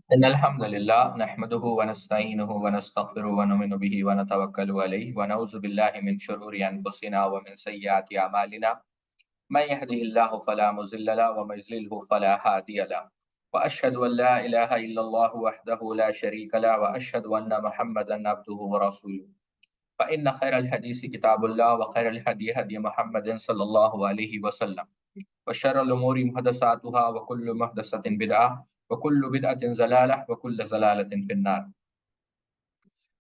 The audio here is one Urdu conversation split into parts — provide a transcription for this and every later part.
إن الحمد لله نحمده ونستعينه ونستغفره ونؤمن به ونتوكل عليه ونعوذ بالله من شرور أنفسنا ومن سيئات أعمالنا من يهده الله فلا مضل له ومن يضلله فلا هادي له وأشهد أن لا إله إلا الله وحده لا شريك له وأشهد أن محمدا عبده ورسوله فإن خير الحديث كتاب الله وخير الهدي هدي محمد صلى الله عليه وسلم وشر الأمور محدثاتها وكل محدثة بدعة وكل بدعة ضلالة وكل ضلالة في النار.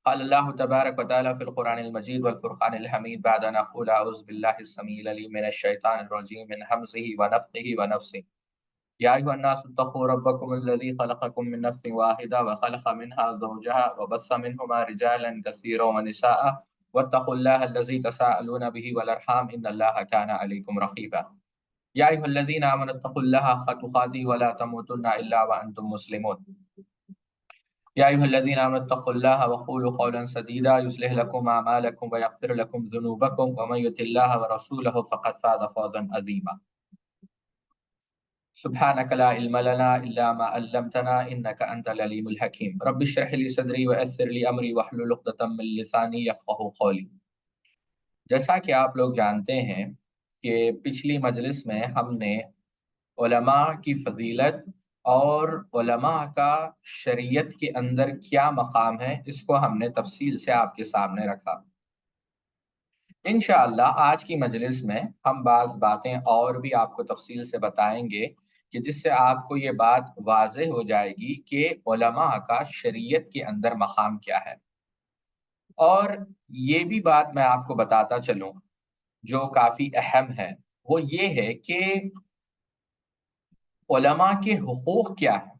قال الله تبارك وتعالى في القرآن المجيد والفرقان الحميد بعد أن أقول أعوذ بالله السميع العليم من الشيطان الرجيم من همزه ونفخه ونفسه. يا أيها الناس اتقوا ربكم الذي خلقكم من نفس واحدة وخلق منها زوجها وبث منهما رجالا كثيرا ونساء واتقوا الله الذي تساءلون به والأرحام إن الله كان عليكم رقيبا. يا أيها الذين آمنوا اتقوا الله حق تقاته ولا تموتن إلا وأنتم مسلمون. يا أيها الذين آمنوا اتقوا الله وقولوا قولا سديدا يصلح لكم أعمالكم ويغفر لكم ذنوبكم ومن يطع الله ورسوله فقد فاز فوزا عظيما. سبحانك لا علم لنا إلا ما علمتنا إنك أنت العليم الحكيم. رب اشرح لي صدري ويسر لي أمري واحلل عقدة من لساني يفقهوا قولي. جیسا کہ آپ لوگ جانتے ہیں کہ پچھلی مجلس میں ہم نے علماء کی فضیلت اور علماء کا شریعت کے اندر کیا مقام ہے اس کو ہم نے تفصیل سے آپ کے سامنے رکھا. انشاءاللہ آج کی مجلس میں ہم بعض باتیں اور بھی آپ کو تفصیل سے بتائیں گے کہ جس سے آپ کو یہ بات واضح ہو جائے گی کہ علماء کا شریعت کے اندر مقام کیا ہے. اور یہ بھی بات میں آپ کو بتاتا چلوں جو کافی اہم ہے، وہ یہ ہے کہ علماء کے حقوق کیا ہیں،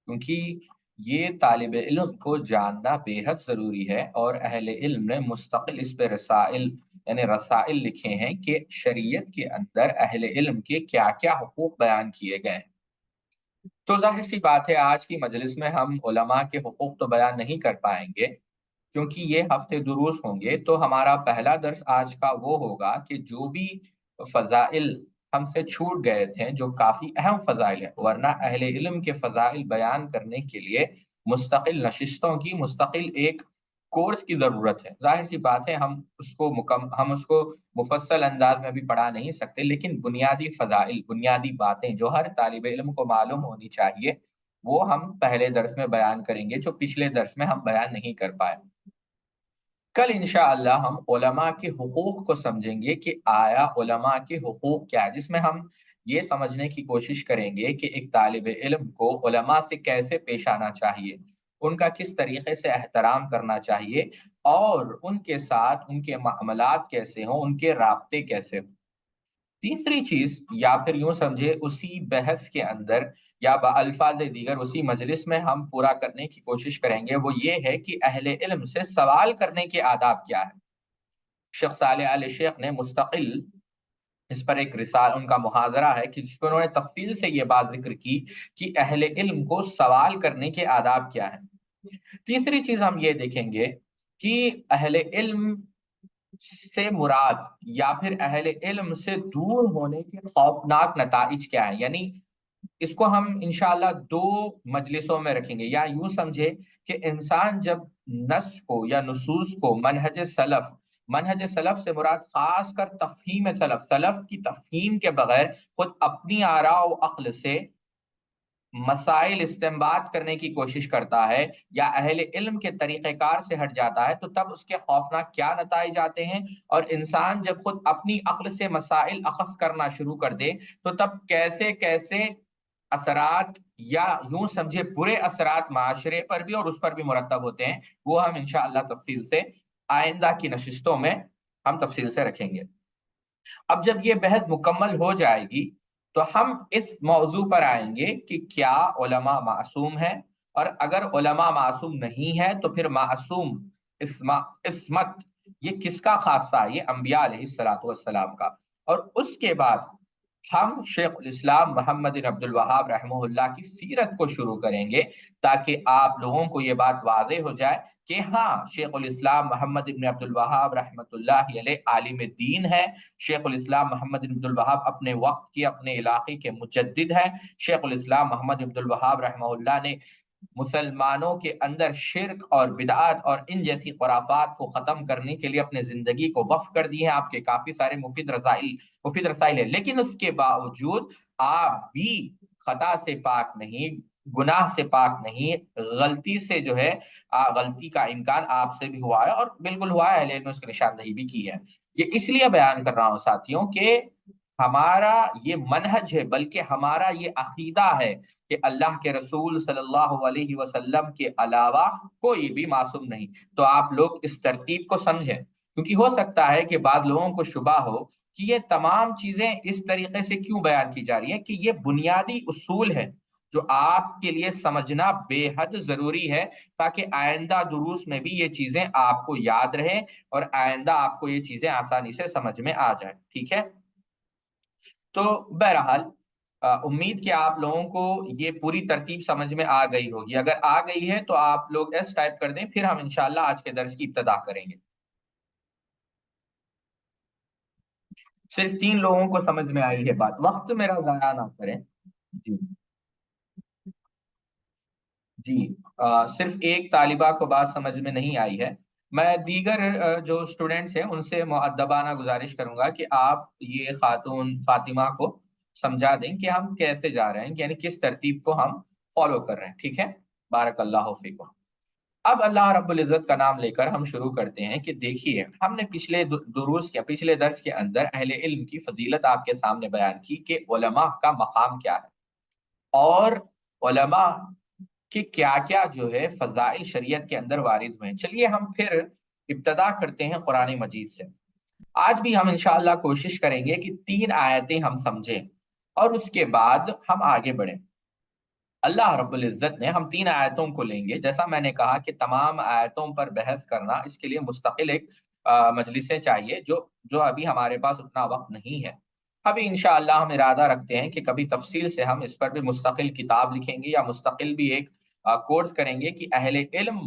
کیونکہ یہ طالب علم کو جاننا بے حد ضروری ہے، اور اہل علم نے مستقل اس پہ رسائل لکھے ہیں کہ شریعت کے اندر اہل علم کے کیا کیا حقوق بیان کیے گئے ہیں. تو ظاہر سی بات ہے آج کی مجلس میں ہم علماء کے حقوق تو بیان نہیں کر پائیں گے، کیونکہ یہ ہفتے دروس ہوں گے. تو ہمارا پہلا درس آج کا وہ ہوگا کہ جو بھی فضائل ہم سے چھوٹ گئے تھے، جو کافی اہم فضائل ہیں، ورنہ اہل علم کے فضائل بیان کرنے کے لیے مستقل نشستوں کی، مستقل ایک کورس کی ضرورت ہے. ظاہر سی بات ہے ہم اس کو مفصل انداز میں بھی پڑھا نہیں سکتے، لیکن بنیادی فضائل، بنیادی باتیں جو ہر طالب علم کو معلوم ہونی چاہیے وہ ہم پہلے درس میں بیان کریں گے، جو پچھلے درس میں ہم بیان نہیں کر پائے. کل انشاءاللہ ہم علماء کے حقوق کو سمجھیں گے کہ آیا علماء کے حقوق کیا ہے، جس میں ہم یہ سمجھنے کی کوشش کریں گے کہ ایک طالب علم کو علماء سے کیسے پیش آنا چاہیے، ان کا کس طریقے سے احترام کرنا چاہیے، اور ان کے ساتھ ان کے معاملات کیسے ہوں، ان کے رابطے کیسے ہوں. تیسری چیز، یا پھر یوں سمجھے اسی بحث کے اندر یا بألفاظ دیگر اسی مجلس میں ہم پورا کرنے کی کوشش کریں گے، وہ یہ ہے کہ اہل علم سے سوال کرنے کے آداب کیا ہے. شیخ صالح آل شیخ نے مستقل اس پر ایک رسالہ، ان کا محاضرہ ہے کہ جس پر انہوں نے تفصیل سے یہ بات ذکر کی کہ اہل علم کو سوال کرنے کے آداب کیا ہیں. تیسری چیز ہم یہ دیکھیں گے کہ اہل علم سے مراد یا پھر اہل علم سے دور ہونے کے خوفناک نتائج کیا ہیں. یعنی اس کو ہم انشاءاللہ دو مجلسوں میں رکھیں گے، یا یوں سمجھے کہ انسان جب نص کو یا نصوص کو منہج سلف سے مراد خاص کر تفہیم سلف کی تفہیم کے بغیر خود اپنی آراء و عقل سے مسائل استنباط کرنے کی کوشش کرتا ہے یا اہل علم کے طریقہ کار سے ہٹ جاتا ہے، تو تب اس کے خوفناک کیا نتائج آتے ہیں. اور انسان جب خود اپنی عقل سے مسائل اخذ کرنا شروع کر دے تو تب کیسے کیسے اثرات یا یوں سمجھے برے اثرات معاشرے پر بھی اور اس پر بھی مرتب ہوتے ہیں، وہ ہم انشاءاللہ تفصیل سے آئندہ کی نشستوں میں ہم تفصیل سے رکھیں گے. اب جب یہ بحث مکمل ہو جائے گی تو ہم اس موضوع پر آئیں گے کہ کیا علماء معصوم ہیں، اور اگر علماء معصوم نہیں ہے تو پھر معصوم عصمت یہ کس کا خاصہ ہے؟ یہ انبیاء علیہ الصلوۃ والسلام کا. اور اس کے بعد ہم شیخ الاسلام محمد بن عبد الوہاب رحمہ اللہ کی سیرت کو شروع کریں گے تاکہ آپ لوگوں کو یہ بات واضح ہو جائے کہ ہاں شیخ الاسلام محمد ابن عبد الوہاب رحمۃ اللہ علیہ عالم دین ہے، شیخ الاسلام محمد ابن عبد الوہاب اپنے وقت کے اپنے علاقے کے مجدد ہیں، شیخ الاسلام محمد ابن عبد الوہاب رحمہ اللہ نے مسلمانوں کے اندر شرک اور بدعات اور ان جیسی خرافات کو ختم کرنے کے لیے اپنے زندگی کو وقف کر دی ہے، آپ کے کافی سارے مفید رسائل ہیں، لیکن اس کے باوجود آپ بھی خطا سے پاک نہیں، گناہ سے پاک نہیں، غلطی سے جو ہے غلطی کا امکان آپ سے بھی ہوا ہے اور بالکل ہوا ہے، اہل علم نے اس کی نشاندہی بھی کی ہے۔ یہ اس لیے بیان کر رہا ہوں ساتھیوں کہ ہمارا یہ منہج ہے، بلکہ ہمارا یہ عقیدہ ہے کہ اللہ کے رسول صلی اللہ علیہ وسلم کے علاوہ کوئی بھی معصوم نہیں۔ تو آپ لوگ اس ترتیب کو سمجھیں، کیونکہ ہو سکتا ہے کہ بعض لوگوں کو شبہ ہو کہ یہ تمام چیزیں اس طریقے سے کیوں بیان کی جا رہی ہیں، کہ یہ بنیادی اصول ہے جو آپ کے لیے سمجھنا بے حد ضروری ہے، تاکہ آئندہ دروس میں بھی یہ چیزیں آپ کو یاد رہیں اور آئندہ آپ کو یہ چیزیں آسانی سے سمجھ میں آ جائیں، ٹھیک ہے؟ تو بہرحال امید کہ آپ لوگوں کو یہ پوری ترتیب سمجھ میں آ گئی ہوگی، اگر آ گئی ہے تو آپ لوگ ایس ٹائپ کر دیں، پھر ہم انشاءاللہ آج کے درس کی ابتدا کریں گے۔ صرف 3 لوگوں کو سمجھ میں آئی ہے بات، وقت میرا ضائع نہ کریں۔ جی جی صرف ایک طالبہ کو بات سمجھ میں نہیں آئی ہے، میں دیگر جو اسٹوڈنٹس ہیں ان سے مؤدبانہ گزارش کروں گا کہ آپ یہ خاتون فاطمہ کو سمجھا دیں کہ ہم کیسے جا رہے ہیں، یعنی کس ترتیب کو ہم فالو کر رہے ہیں، ٹھیک ہے؟ بارک اللہ فیکم۔ اب اللہ رب العزت کا نام لے کر ہم شروع کرتے ہیں کہ دیکھیے ہم نے پچھلے درس کے اندر اہل علم کی فضیلت آپ کے سامنے بیان کی کہ علماء کا مقام کیا ہے، اور علماء کہ کیا کیا جو ہے فضائل شریعت کے اندر وارد ہوئے ہیں۔ چلیے ہم پھر ابتدا کرتے ہیں قرآن مجید سے۔ آج بھی ہم انشاءاللہ کوشش کریں گے کہ 3 آیتیں ہم سمجھیں اور اس کے بعد ہم آگے بڑھیں۔ اللہ رب العزت نے ہم 3 آیتوں کو لیں گے، جیسا میں نے کہا کہ تمام آیتوں پر بحث کرنا اس کے لیے مستقل ایک مجلسیں چاہیے، جو ابھی ہمارے پاس اتنا وقت نہیں ہے۔ ابھی انشاءاللہ ہم ارادہ رکھتے ہیں کہ کبھی تفصیل سے ہم اس پر بھی مستقل کتاب لکھیں گے یا مستقل بھی ایک کورس کریں گے کہ اہل علم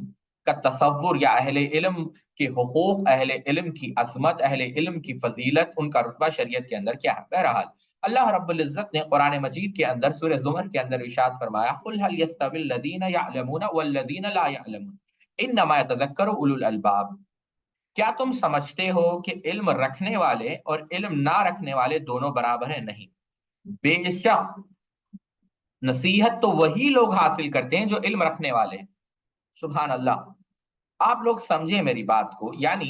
کا تصور یا اہل علم کے حقوق، اہل علم کی عظمت، اہل علم کی فضیلت، ان کا رتبہ شریعت کے اندر کیا ہے۔ بہرحال اللہ رب العزت نے قرآن مجید کے اندر سورہ زمر کے اندر ارشاد فرمایا قل هل يستوي الذين يعلمون والذين لا يعلمون انما يتذكر اولو الالباب، کیا تم سمجھتے ہو کہ علم رکھنے والے اور علم نہ رکھنے والے دونوں برابر ہیں؟ نہیں، بے شک نصیحت تو وہی لوگ حاصل کرتے ہیں جو علم رکھنے والے ہیں۔ سبحان اللہ، آپ لوگ سمجھیں میری بات کو، یعنی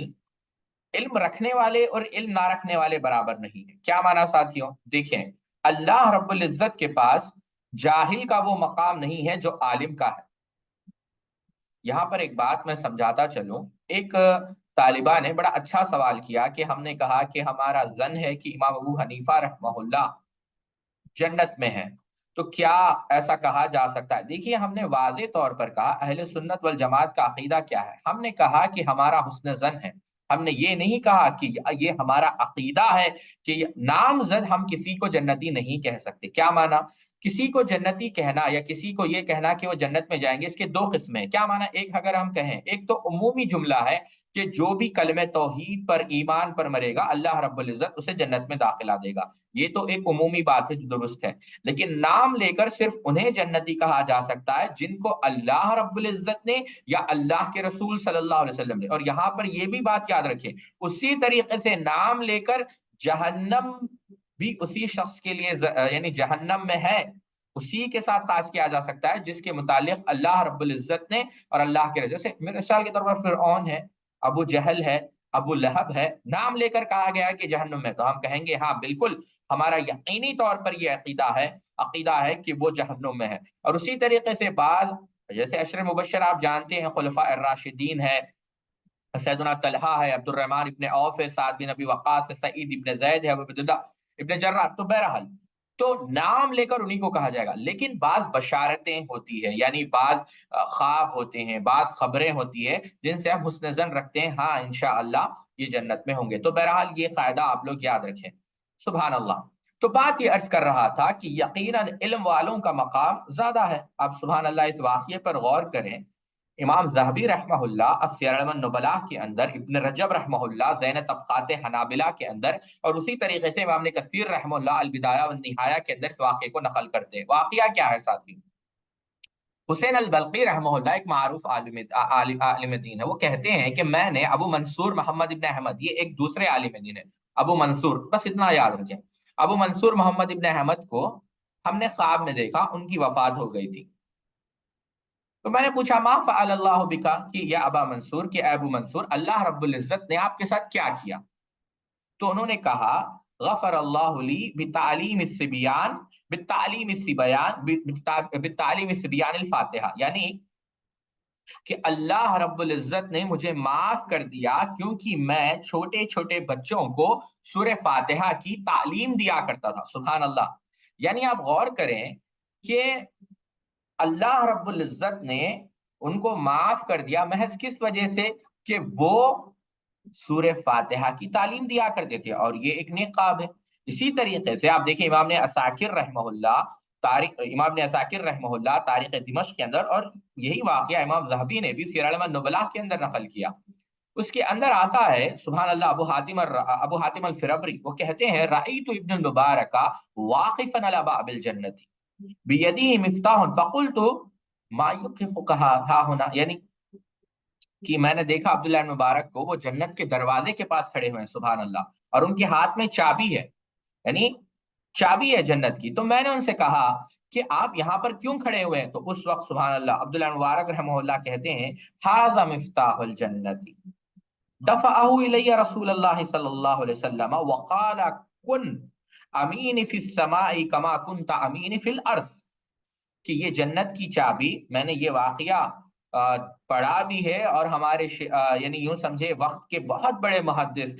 علم رکھنے والے اور علم نہ رکھنے والے برابر نہیں ہے۔ کیا مانا ساتھیوں؟ دیکھیں، اللہ رب العزت کے پاس جاہل کا وہ مقام نہیں ہے جو عالم کا ہے۔ یہاں پر ایک بات میں سمجھاتا چلوں، ایک طالبہ نے بڑا اچھا سوال کیا کہ ہم نے کہا کہ ہمارا ظن ہے کہ امام ابو حنیفہ رحمہ اللہ جنت میں ہے، تو کیا ایسا کہا جا سکتا ہے؟ دیکھیے ہم نے واضح طور پر کہا اہل سنت والجماعت کا عقیدہ کیا ہے، ہم نے کہا کہ ہمارا حسن ظن ہے، ہم نے یہ نہیں کہا کہ یہ ہمارا عقیدہ ہے کہ نامزد ہم کسی کو جنتی نہیں کہہ سکتے۔ کیا مانا؟ کسی کو جنتی کہنا یا کسی کو یہ کہنا کہ وہ جنت میں جائیں گے، اس کے 2 قسمیں ہیں۔ کیا مانا؟ ایک اگر ہم کہیں، ایک تو عمومی جملہ ہے کہ جو بھی کلمہ توحید پر ایمان پر مرے گا اللہ رب العزت اسے جنت میں داخلہ دے گا، یہ تو ایک عمومی بات ہے جو درست ہے۔ لیکن نام لے کر صرف انہیں جنتی کہا جا سکتا ہے جن کو اللہ رب العزت نے یا اللہ کے رسول صلی اللہ علیہ وسلم نے، اور یہاں پر یہ بھی بات یاد رکھیں، اسی طریقے سے نام لے کر جہنم بھی اسی شخص کے لیے یعنی جہنم میں ہے اسی کے ساتھ خاص کیا جا سکتا ہے جس کے متعلق اللہ رب العزت نے اور اللہ کے رسول، جیسے مثال کے طور پر فرعون ہے، ابو جہل ہے، ابو لہب ہے، نام لے کر کہا گیا ہے کہ جہنم میں، تو ہم کہیں گے ہاں بالکل ہمارا یقینی طور پر یہ عقیدہ ہے کہ وہ جہنم میں ہے۔ اور اسی طریقے سے بعض جیسے عشر مبشر آپ جانتے ہیں، خلفاء الراشدین ہے، سیدنا طلحہ ہے، عبد الرحمن ابن عوف ہے، سعد بن ابی وقاص ہے، سعید ابن زید ہے، ابو عبداللہ ابن جراح، تو بہرحال تو نام لے کر انہی کو کہا جائے گا۔ لیکن بعض بشارتیں ہوتی ہے، یعنی بعض خواب ہوتے ہیں، بعض خبریں ہوتی ہے جن سے ہم حسن ظن رکھتے ہیں ہاں انشاءاللہ یہ جنت میں ہوں گے، تو بہرحال یہ قاعدہ آپ لوگ یاد رکھیں۔ سبحان اللہ۔ تو بات یہ عرض کر رہا تھا کہ یقیناً علم والوں کا مقام زیادہ ہے۔ آپ سبحان اللہ اس واقعے پر غور کریں، امام ذہبی رحمہ اللہ السیر النبلاء کے اندر، ابن رجب رحمہ اللہ ذین طبقات حنابلہ کے اندر، اور اسی طریقے سے امام نے کثیر رحمہ اللہ البدایہ والنہایہ کے اندر اس واقعے کو نقل کرتے ہیں۔ واقعہ کیا ہے ساتھی؟ حسین البلقی رحمہ اللہ ایک معروف عالم دین ہے، وہ کہتے ہیں کہ میں نے ابو منصور محمد ابن احمد، یہ ایک دوسرے عالم دین ہے، ابو منصور، بس اتنا یاد رکھیں، ابو منصور محمد ابن احمد کو ہم نے خواب میں دیکھا، ان کی وفات ہو گئی تھی۔ تو میں نے پوچھا ما فعل اللہ بکا، کہ یا ابا منصور، کہ اے ابو منصور، اللہ رب العزت نے آپ کے ساتھ کیا کیا؟ تو انہوں نے کہا غفر اللہ لی بتعلیم الصبیان، بتعلیم الصبیان الفاتحہ، یعنی کہ اللہ رب العزت نے مجھے معاف کر دیا کیونکہ میں چھوٹے چھوٹے بچوں کو سورہ فاتحہ کی تعلیم دیا کرتا تھا۔ سبحان اللہ! یعنی آپ غور کریں کہ اللہ رب العزت نے ان کو معاف کر دیا محض کس وجہ سے؟ کہ وہ سورہ فاتحہ کی تعلیم دیا کرتے تھے، اور یہ ایک نیک خواب ہے۔ اسی طریقے سے آپ دیکھیں امام نے عساکر رحمہ اللہ تاریخ دمشق کے اندر، اور یہی واقعہ امام ذہبی نے بھی سیر اعلام النبلاء کے اندر نقل کیا، اس کے اندر آتا ہے سبحان اللہ، ابو حاتم الفربری وہ کہتے ہیں رأیت ابن المبارک واقفا علی باب الجنت بیدیہ مفتاح فقلت ما یوقفک ها هنا، یعنی کہ میں نے دیکھا عبداللہ بن مبارک کو، وہ جنت کے دروازے کے پاس کھڑے ہوئے ہیں سبحان اللہ، اور ان کے ہاتھ میں چابی ہے، یعنی چابی ہے جنت کی۔ تو میں نے ان سے کہا کہ آپ یہاں پر کیوں کھڑے ہوئے ہیں؟ تو اس وقت سبحان اللہ عبداللہ بن مبارک رحمہ اللہ کہتے ہیں ھذا مفتاح الجنت دفعہ الی رسول اللہ صلی اللہ علیہ وسلم وقال کن امین فی السماء کما کنت امین فی الارض، کہ یہ جنت کی چابی، میں نے یہ واقعہ پڑھا بھی ہے، اور ہمارے یعنی یوں سمجھے وقت کے بہت بڑے محدث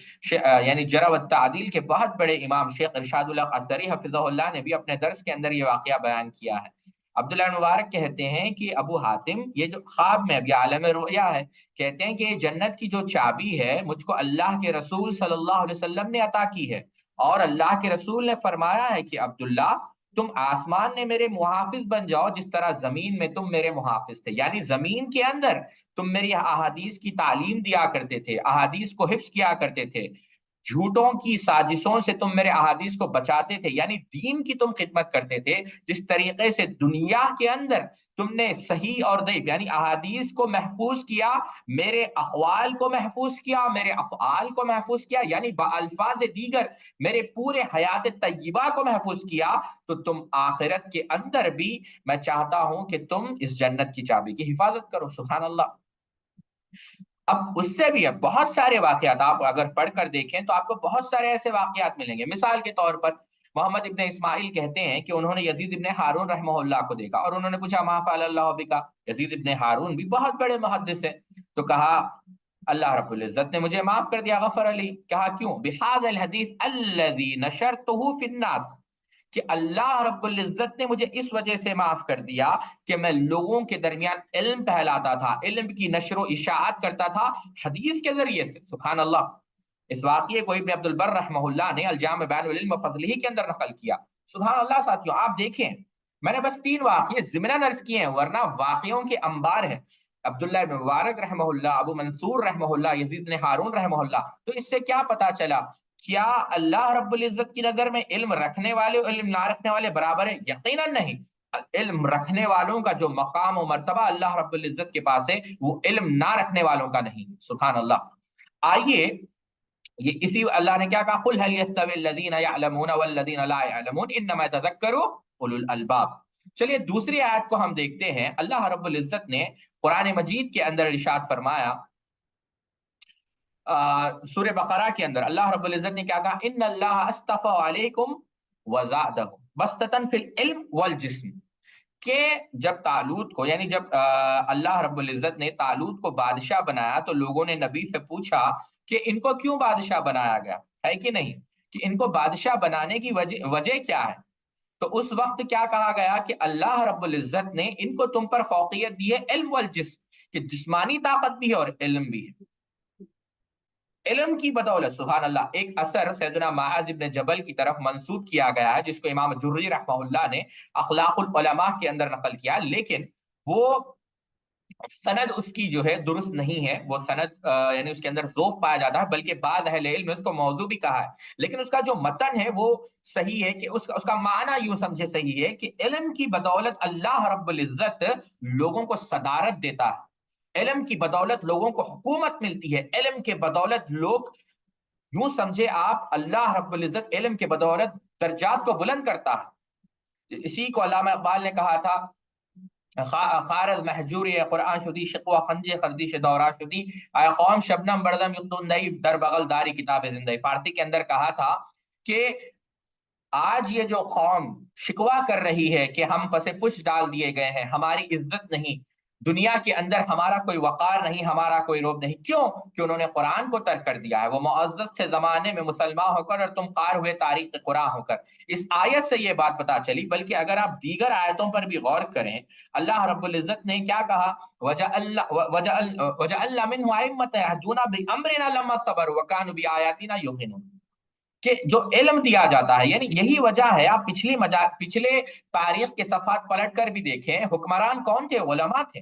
یعنی جرح و تعدیل کے بہت بڑے امام شیخ ارشاد اللہ قصری حفظہ اللہ نے بھی اپنے درس کے اندر یہ واقعہ بیان کیا ہے۔ عبداللہ مبارک کہتے ہیں کہ ابو حاتم، یہ جو خواب میں ابھی عالم رؤیا ہے، کہتے ہیں کہ یہ جنت کی جو چابی ہے مجھ کو اللہ کے رسول صلی اللہ علیہ وسلم نے عطا کی ہے، اور اللہ کے رسول نے فرمایا ہے کہ عبداللہ تم آسمان میں میرے محافظ بن جاؤ جس طرح زمین میں تم میرے محافظ تھے، یعنی زمین کے اندر تم میری احادیث کی تعلیم دیا کرتے تھے، احادیث کو حفظ کیا کرتے تھے، جھوٹوں کی سازشوں سے تم میرے احادیث کو بچاتے تھے، یعنی دین کی تم خدمت کرتے تھے، جس طریقے سے دنیا کے اندر تم نے صحیح اور ضعیف یعنی احادیث کو محفوظ کیا، میرے اقوال کو محفوظ کیا، میرے افعال کو محفوظ کیا، یعنی بالفاظ دیگر میرے پورے حیات طیبہ کو محفوظ کیا، تو تم آخرت کے اندر بھی میں چاہتا ہوں کہ تم اس جنت کی چابی کی حفاظت کرو۔ سبحان اللہ! اب اس سے بھی اب بہت سارے واقعات آپ اگر پڑھ کر دیکھیں تو آپ کو بہت سارے ایسے واقعات ملیں گے۔ مثال کے طور پر محمد ابن اسماعیل کہتے ہیں کہ انہوں نے یزید ابن ہارون رحمہ اللہ کو دیکھا، اور انہوں نے پوچھا ما فعل اللہ بکا، یزید ابن ہارون بھی بہت بڑے محدث ہیں، تو کہا اللہ رب العزت نے مجھے معاف کر دیا، غفر علی۔ کہا کیوں؟ بہذا الحدیث الذی نشرته فی الناس، کہ اللہ رب العزت نے مجھے اس وجہ سے معاف کر دیا کہ میں لوگوں کے درمیان علم پھیلاتا تھا، علم کی نشر و اشاعت کرتا تھا حدیث کے ذریعے سے۔ سبحان اللہ! اس واقعے کو ابن عبد البر رحمہ اللہ نے الجامع بین العلم و فضلہ کے اندر نقل کیا۔ سبحان اللہ ساتھیوں، آپ دیکھیں میں نے بس 3 واقعے ضمناً عرض کیے ہیں، ورنہ واقعوں کے انبار ہیں۔ عبداللہ بن مبارک رحمہ اللہ، ابو منصور رحمہ اللہ، یزید بن ہارون رحمہ اللہ، تو اس سے کیا پتا چلا؟ کیا اللہ رب العزت کی نظر میں علم رکھنے والے اور علم نہ رکھنے والے برابر ہیں؟ یقیناً نہیں۔ علم رکھنے والوں کا جو مقام و مرتبہ اللہ رب العزت کے پاس ہے، وہ علم نہ رکھنے والوں کا نہیں۔ سبحان اللہ! آئیے یہ اسی اللہ نے کیا کہا، قل هل يستوي الذين يعلمون والذين لا يعلمون انما يتذكر اولو الالباب۔ چلیے دوسری آیت کو ہم دیکھتے ہیں۔ اللہ رب العزت نے قرآن مجید کے اندر ارشاد فرمایا، سورہ بقرہ کے اندر اللہ رب العزت نے کیا کہا، ان اللہ اصطفى علیکم وزادہ بسطۃ فی العلم والجسم، کہ جب طالوت کو یعنی جب اللہ رب العزت نے طالوت کو بادشاہ بنایا تو لوگوں نے نبی سے پوچھا کہ ان کو کیوں بادشاہ بنایا گیا ہے کہ نہیں، کہ ان کو بادشاہ بنانے کی وجہ کیا ہے؟ تو اس وقت کیا کہا گیا کہ اللہ رب العزت نے ان کو تم پر فوقیت دی ہے علم والجسم، کہ جسمانی طاقت بھی ہے اور علم بھی ہے۔ علم کی بدولت سبحان اللہ ایک اثر سیدنا معاذ ابن جبل کی طرف منسوب کیا گیا ہے، جس کو امام جری رحمہ اللہ نے اخلاق العلماء کے اندر نقل کیا، لیکن وہ سند اس کی جو ہے درست نہیں ہے، وہ سند یعنی اس کے اندر ضعف پایا جاتا ہے، بلکہ بعض اہل علم نے اس کو موضوع بھی کہا ہے، لیکن اس کا جو متن ہے وہ صحیح ہے، کہ اس کا معنی یوں سمجھے صحیح ہے کہ علم کی بدولت اللہ رب العزت لوگوں کو صدارت دیتا ہے، علم کی بدولت لوگوں کو حکومت ملتی ہے، علم کے بدولت لوگ، یوں سمجھے آپ، اللہ رب العزت علم کے بدولت درجات کو بلند کرتا ہے۔ اسی کو علامہ اقبال نے کہا تھا، خارز محجوری قرآن شدی شقوہ خنجے خردیش دورا شدی، آئے قوم شبنم بردم یقتون نئی در بغل داری کتاب زندگی، فارسی کے اندر کہا تھا کہ آج یہ جو قوم شکوا کر رہی ہے کہ ہم پس پش ڈال دیے گئے ہیں، ہماری عزت نہیں، دنیا کے اندر ہمارا کوئی وقار نہیں، ہمارا کوئی روب نہیں، کیوں کہ انہوں نے قرآن کو ترک کر دیا ہے، وہ معزز تھے زمانے میں مسلمان ہو کر اور تم قار ہوئے تاریخ قرآن ہو کر۔ اس آیت سے یہ بات پتا چلی، بلکہ اگر آپ دیگر آیتوں پر بھی غور کریں، اللہ رب العزت نے کیا کہا، وَجَعَلْنَا مِنْهُ أَئِمَّةً يَهْدُونَ بِأَمْرِنَا لَمَّا صَبَرُوا وَكَانُوا بِآيَاتِنَا يُوقِنُونَ، کہ جو علم دیا جاتا ہے، یعنی یہی وجہ ہے، آپ پچھلے تاریخ کے صفحات پلٹ کر بھی دیکھیں، حکمران کون تھے؟ علماء تھے۔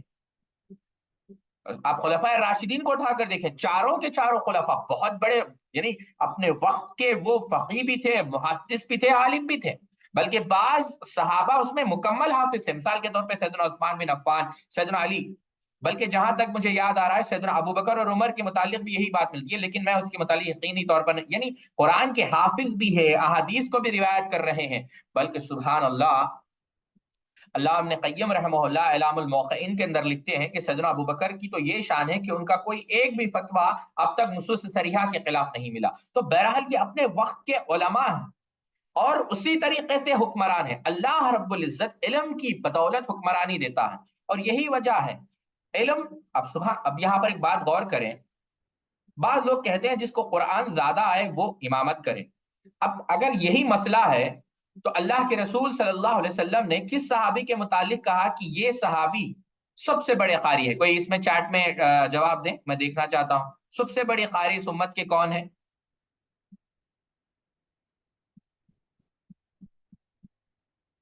آپ خلفائے راشدین کو اٹھا کر دیکھیں، چاروں کے چاروں خلفاء بہت بڑے، یعنی اپنے وقت کے وہ فقیہ بھی تھے، محدث بھی تھے، عالم بھی تھے، بلکہ بعض صحابہ اس میں مکمل حافظ تھے، مثال کے طور پہ سیدنا عثمان بن عفان، سیدنا علی، بلکہ جہاں تک مجھے یاد آ رہا ہے سیدنا ابو بکر اور عمر کے متعلق بھی یہی بات ملتی ہے، لیکن میں اس کے متعلق یقینی طور پر نہیں، یعنی قرآن کے حافظ بھی ہے، احادیث کو بھی روایت کر رہے ہیں، بلکہ سبحان اللہ، اللہ ابن قیم رحمہ اللہ اعلام الموقعین کے اندر لکھتے ہیں کہ سیدنا ابو بکر کی تو یہ شان ہے کہ ان کا کوئی ایک بھی فتویٰ اب تک نصوص صریحہ کے خلاف نہیں ملا۔ تو بہرحال یہ اپنے وقت کے علماء ہیں اور اسی طریقے سے حکمران ہے، اللہ رب العزت علم کی بدولت حکمرانی دیتا ہے، اور یہی وجہ ہے علم۔ اب یہاں پر ایک بات غور کریں، بعض لوگ کہتے ہیں جس کو قرآن زیادہ آئے وہ امامت کرے۔ اب اگر یہی مسئلہ ہے تو اللہ کے رسول صلی اللہ علیہ وسلم نے کس صحابی کے متعلق کہا کہ یہ صحابی سب سے بڑے قاری ہے؟ کوئی اس میں چیٹ میں جواب دیں، میں دیکھنا چاہتا ہوں، سب سے بڑے قاری اس امت کے کون ہے؟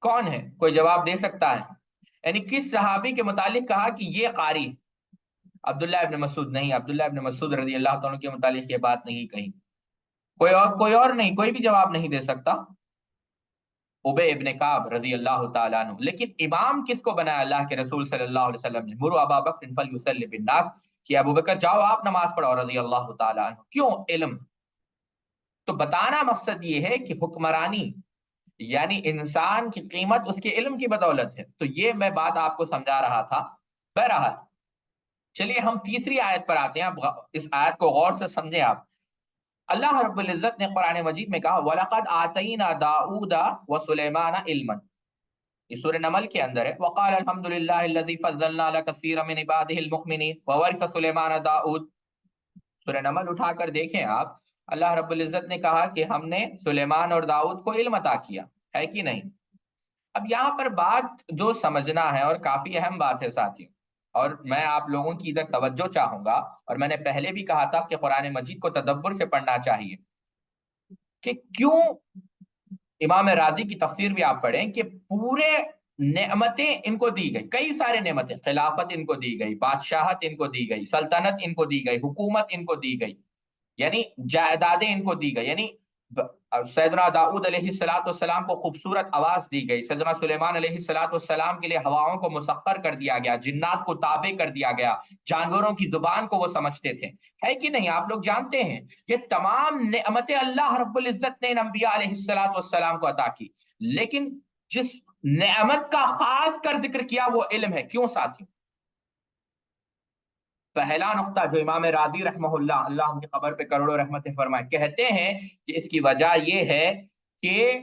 کون ہے؟ کوئی جواب دے سکتا ہے؟ یعنی کس صحابی کے متعلق کہا کہ یہ قاری ہے؟ عبداللہ ابن مسعود نہیں، عبداللہ ابن مسعود رضی اللہ تعالیٰ کے متعلق یہ بات نہیں کہی۔ کوئی اور نہیں، کوئی بھی جواب نہیں دے سکتا؟ ابے ابن کعب رضی اللہ تعالیٰ عنہ۔ لیکن امام کس کو بنایا اللہ کے رسول صلی اللہ علیہ وسلم نے؟ مروا ابا بکر فلیصلی بالناس، کہ ابو بکر جاؤ آپ نماز پڑھو رضی اللہ تعالیٰ عنہ۔ کیوں؟ علم۔ تو بتانا مقصد یہ ہے کہ حکمرانی یعنی انسان کی قیمت اس کے علم کی بدولت ہے، تو یہ میں بات آپ کو سمجھا رہا تھا۔ بہرحال چلیے ہم تیسری آیت پر آتے ہیں، اب اس آیت کو غور سے سمجھیں آپ۔ اللہ رب العزت نے قرآن مجید میں کہا وَلَقَدْ آتَيْنَا دَاؤُودَ وَسُلَيْمَانَ عِلْمًا، یہ سورہ نمل کے اندر ہے، وَقَالَ الْحَمْدُ لِلَّهِ الَّذِي فَضَّلْنَا عَلَىٰ كَثِيرٍ مِّنْ عِبَادِهِ الْمُؤْمِنِينَ وَوَرِثَ سُلَيْمَانَ دَاؤُد۔ سورہ نمل اٹھا کر دیکھیں آپ، اللہ رب العزت نے کہا کہ ہم نے سلیمان اور داؤد کو علم عطا کیا ہے کہ نہیں؟ اب یہاں پر بات جو سمجھنا ہے، اور کافی اہم بات ہے ساتھیوں، اور میں آپ لوگوں کی ادھر توجہ چاہوں گا، اور میں نے پہلے بھی کہا تھا کہ قرآن مجید کو تدبر سے پڑھنا چاہیے، کہ کیوں امام راضی کی تفسیر بھی آپ پڑھیں کہ پورے نعمتیں ان کو دی گئی، کئی سارے نعمتیں، خلافت ان کو دی گئی، بادشاہت ان کو دی گئی، سلطنت ان کو دی گئی، حکومت ان کو دی گئی، یعنی جائیدادیں ان کو دی گئی، یعنی سیدنا داؤد علیہ الصلوۃ والسلام کو خوبصورت آواز دی گئی، سیدنا سلیمان علیہ الصلوۃ والسلام کے لیے ہواؤں کو مسخر کر دیا گیا، جنات کو تابع کر دیا گیا، جانوروں کی زبان کو وہ سمجھتے تھے، ہے کہ نہیں؟ آپ لوگ جانتے ہیں کہ تمام نعمتیں اللہ رب العزت نے ان انبیاء علیہ الصلوۃ والسلام کو عطا کی، لیکن جس نعمت کا خاص کر ذکر کیا وہ علم ہے۔ کیوں ساتھی؟ پہلا نقطہ جو امام راضی رحمہ اللہ، اللہ ان کی قبر پہ کروڑوں رحمتیں فرمائے، کہتے ہیں کہ اس کی وجہ یہ ہے کہ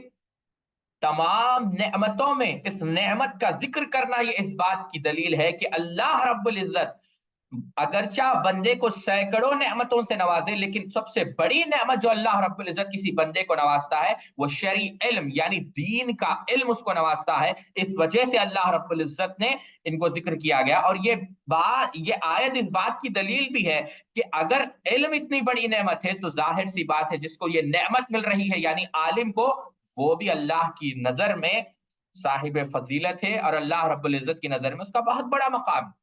تمام نعمتوں میں اس نعمت کا ذکر کرنا یہ اس بات کی دلیل ہے کہ اللہ رب العزت اگرچہ بندے کو سینکڑوں نعمتوں سے نوازے، لیکن سب سے بڑی نعمت جو اللہ رب العزت کسی بندے کو نوازتا ہے وہ شرعی علم، یعنی دین کا علم اس کو نوازتا ہے۔ اس وجہ سے اللہ رب العزت نے ان کو ذکر کیا گیا، اور یہ آیت اس بات کی دلیل بھی ہے کہ اگر علم اتنی بڑی نعمت ہے تو ظاہر سی بات ہے جس کو یہ نعمت مل رہی ہے یعنی عالم کو، وہ بھی اللہ کی نظر میں صاحب فضیلت ہے، اور اللہ رب العزت کی نظر میں اس کا بہت بڑا مقام ہے۔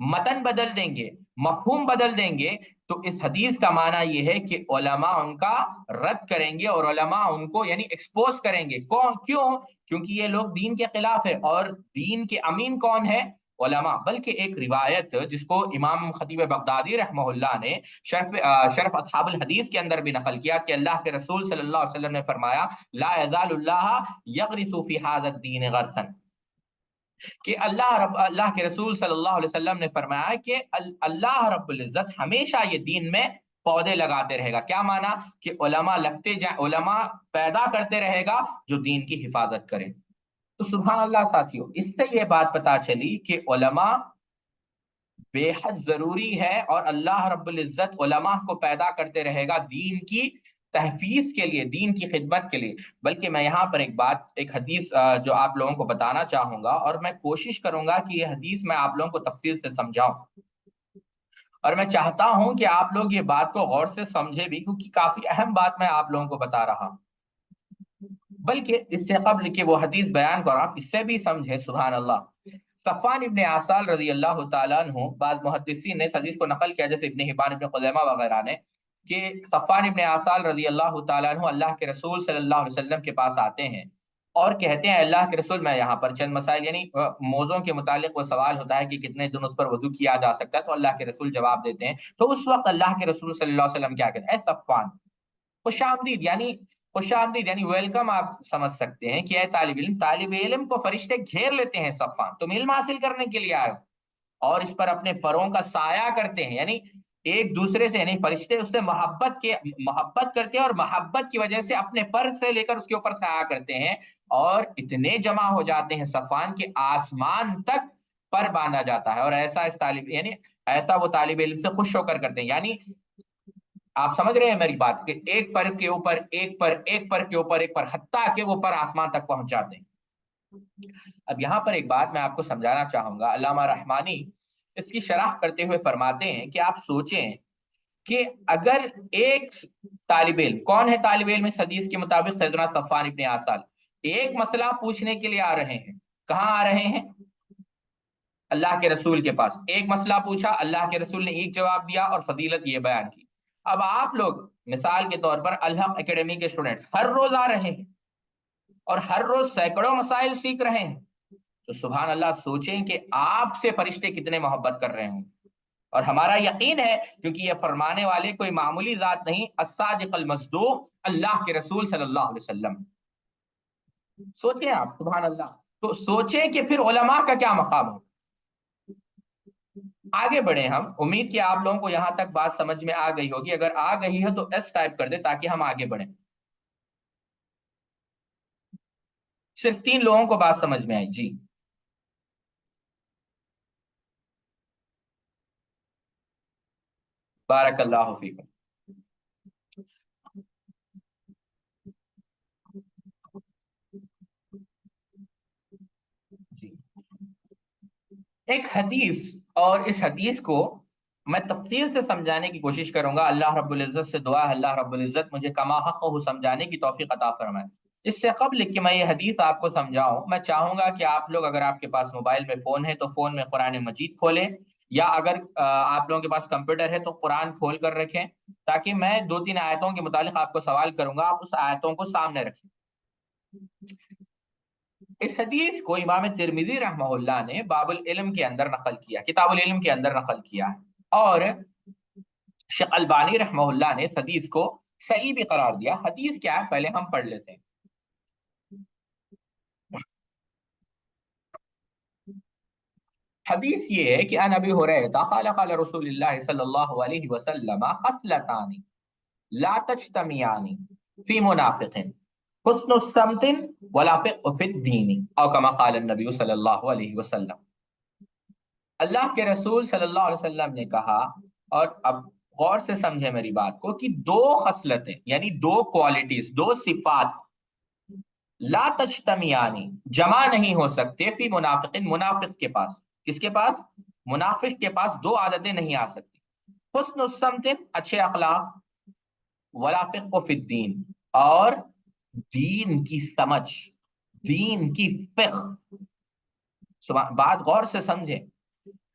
متن بدل دیں گے، مفہوم بدل دیں گے، تو اس حدیث کا معنی یہ ہے کہ علماء ان کا رد کریں گے اور علماء ان کو یعنی ایکسپوز کریں گے۔ کیوں؟ کیونکہ یہ لوگ دین کے خلاف ہے، اور دین کے امین کون ہے؟ علماء۔ بلکہ ایک روایت جس کو امام خطیب بغدادی رحمہ اللہ نے شرف اصحاب الحدیث کے اندر بھی نقل کیا کہ اللہ کے رسول صلی اللہ علیہ وسلم نے فرمایا لا یزال اللہ یغرس فی ھذا الدین غرسا، کہ اللہ کے رسول صلی اللہ علیہ وسلم نے فرمایا کہ اللہ رب العزت ہمیشہ یہ دین میں پودے لگاتے رہے گا۔ کیا مانا؟ کہ علماء لگتے جائیں، علماء پیدا کرتے رہے گا جو دین کی حفاظت کریں۔ تو سبحان اللہ ساتھیوں، اس سے یہ بات پتا چلی کہ علماء بے حد ضروری ہے، اور اللہ رب العزت علماء کو پیدا کرتے رہے گا دین کی تحفیظ کے لیے، دین کی خدمت کے لیے۔ بلکہ میں یہاں پر ایک حدیث جو آپ لوگوں کو بتانا چاہوں گا، اور میں کوشش کروں گا کہ یہ حدیث میں آپ لوگوں کو تفصیل سے سمجھاؤں، اور میں چاہتا ہوں کہ آپ لوگ یہ بات کو غور سے سمجھے بھی، کیونکہ کافی اہم بات میں آپ لوگوں کو بتا رہا ہوں۔ بلکہ اس سے قبل کہ وہ حدیث بیان کروں، آپ اس سے بھی سمجھے، سبحان اللہ۔ صفوان ابن عسال رضی اللہ تعالیٰ عنہ، بعض محدثین نے اس حدیث کو نقل کیا جیسے ابن حبان، ابن خزیمہ وغیرہ نے، کہ صفوان ابن عسال رضی اللہ تعالیٰ عنہ اللہ کے رسول صلی اللہ علیہ وسلم کے پاس آتے ہیں اور کہتے ہیں اللہ کے رسول، میں یہاں پر چند مسائل یعنی موضوع کے متعلق وہ سوال ہوتا ہے کہ کتنے دن اس پر وضو کیا جا سکتا ہے، تو اللہ کے رسول جواب دیتے ہیں۔ تو اس وقت اللہ کے رسول صلی اللہ علیہ وسلم کیا کہتے ہیں؟ اے صفوان، خوش آمدید، یعنی خوش آمدید یعنی ویلکم آپ سمجھ سکتے ہیں کہ اے طالب علم کو فرشتے گھیر لیتے ہیں، صفوان تم علم حاصل کرنے کے لیے آئے ہو، اور اس پر اپنے پروں کا سایہ کرتے ہیں، یعنی ایک دوسرے سے، یعنی فرشتے اس سے محبت کرتے ہیں، اور محبت کی وجہ سے اپنے پر سے لے کر اس کے اوپر سایہ کرتے ہیں، اور اتنے جمع ہو جاتے ہیں صفوان کے آسمان تک پر باندھا جاتا ہے، اور ایسا یعنی ایسا وہ طالب علم سے خوش ہو کر کرتے ہیں، یعنی آپ سمجھ رہے ہیں میری بات، کہ ایک پر کے اوپر ایک پر، ایک پر کے اوپر ایک پر، حتیٰ کہ وہ پر آسمان تک پہنچ جاتے ہیں۔ اب یہاں پر ایک بات میں آپ کو سمجھانا چاہوں گا، علامہ رحمانی اس کی شرح کرتے ہوئے فرماتے ہیں کہ آپ سوچیں کہ اگر ایک طالب علم، کون ہے طالب علم اس حدیث کے مطابق؟ سیدنا صفوان ابن عسال، ایک مسئلہ پوچھنے کے لیے آ رہے ہیں۔ کہاں آ رہے ہیں؟ اللہ کے رسول کے پاس۔ ایک مسئلہ پوچھا، اللہ کے رسول نے ایک جواب دیا اور فضیلت یہ بیان کی۔ اب آپ لوگ مثال کے طور پر الحق اکیڈمی کے اسٹوڈنٹس ہر روز آ رہے ہیں اور ہر روز سینکڑوں مسائل سیکھ رہے ہیں، تو سبحان اللہ سوچیں کہ آپ سے فرشتے کتنے محبت کر رہے ہوں۔ اور ہمارا یقین ہے، کیونکہ یہ فرمانے والے کوئی معمولی ذات نہیں، الصادق المصدوق اللہ کے رسول صلی اللہ علیہ وسلم۔ سوچیں آپ، سبحان اللہ۔ تو سوچیں کہ پھر علماء کا کیا مقام ہو۔ آگے بڑھیں ہم، امید کہ آپ لوگوں کو یہاں تک بات سمجھ میں آ گئی ہوگی، اگر آ گئی ہے تو ایس ٹائپ کر دے تاکہ ہم آگے بڑھیں۔ صرف 3 لوگوں کو بات سمجھ میں آئی، جی بارک اللہ فیکم۔ جی، ایک حدیث، اور اس حدیث کو میں تفصیل سے سمجھانے کی کوشش کروں گا، اللہ رب العزت سے دعا ہے اللہ رب العزت مجھے کما حق سمجھانے کی توفیق عطا فرمائے۔ اس سے قبل کہ میں یہ حدیث آپ کو سمجھاؤں، میں چاہوں گا کہ آپ لوگ، اگر آپ کے پاس موبائل میں فون ہے تو فون میں قرآن مجید کھولیں، یا اگر آپ لوگوں کے پاس کمپیوٹر ہے تو قرآن کھول کر رکھیں، تاکہ میں 2-3 آیتوں کے متعلق آپ کو سوال کروں گا، آپ اس آیتوں کو سامنے رکھیں۔ اس حدیث کو امام ترمذی رحمہ اللہ نے باب العلم کے اندر نقل کیا، کتاب العلم کے اندر نقل کیا ہے، اور شیخ البانی رحمہ اللہ نے اس حدیث کو صحیح بھی قرار دیا۔ حدیث کیا ہے پہلے ہم پڑھ لیتے ہیں۔ حدیث یہ ہے کہ ان ابی ہریرہ قال قال رسول اللہ صلی اللہ علیہ وسلم خصلتان لا تجتمعان فی منافق، حسن السمت ولا فقه فی الدین، او کما قال النبی صلی اللہ علیہ وسلم۔ اللہ کے رسول صلی اللہ علیہ وسلم نے کہا، اور اب غور سے سمجھے میری بات کو، کہ 2 خصلتیں یعنی 2 کوالٹیز، 2 صفات لا تجتمعانی جمع نہیں ہو سکتے، فی منافق منافق کے پاس۔ کس کے پاس؟ منافق کے پاس 2 عادتیں نہیں آ سکتی، حسن السمت اچھے اخلاق، ولا فقہ فی الدین اور دین کی سمجھ، دین کی فقہ۔ بات غور سے سمجھیں،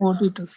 42,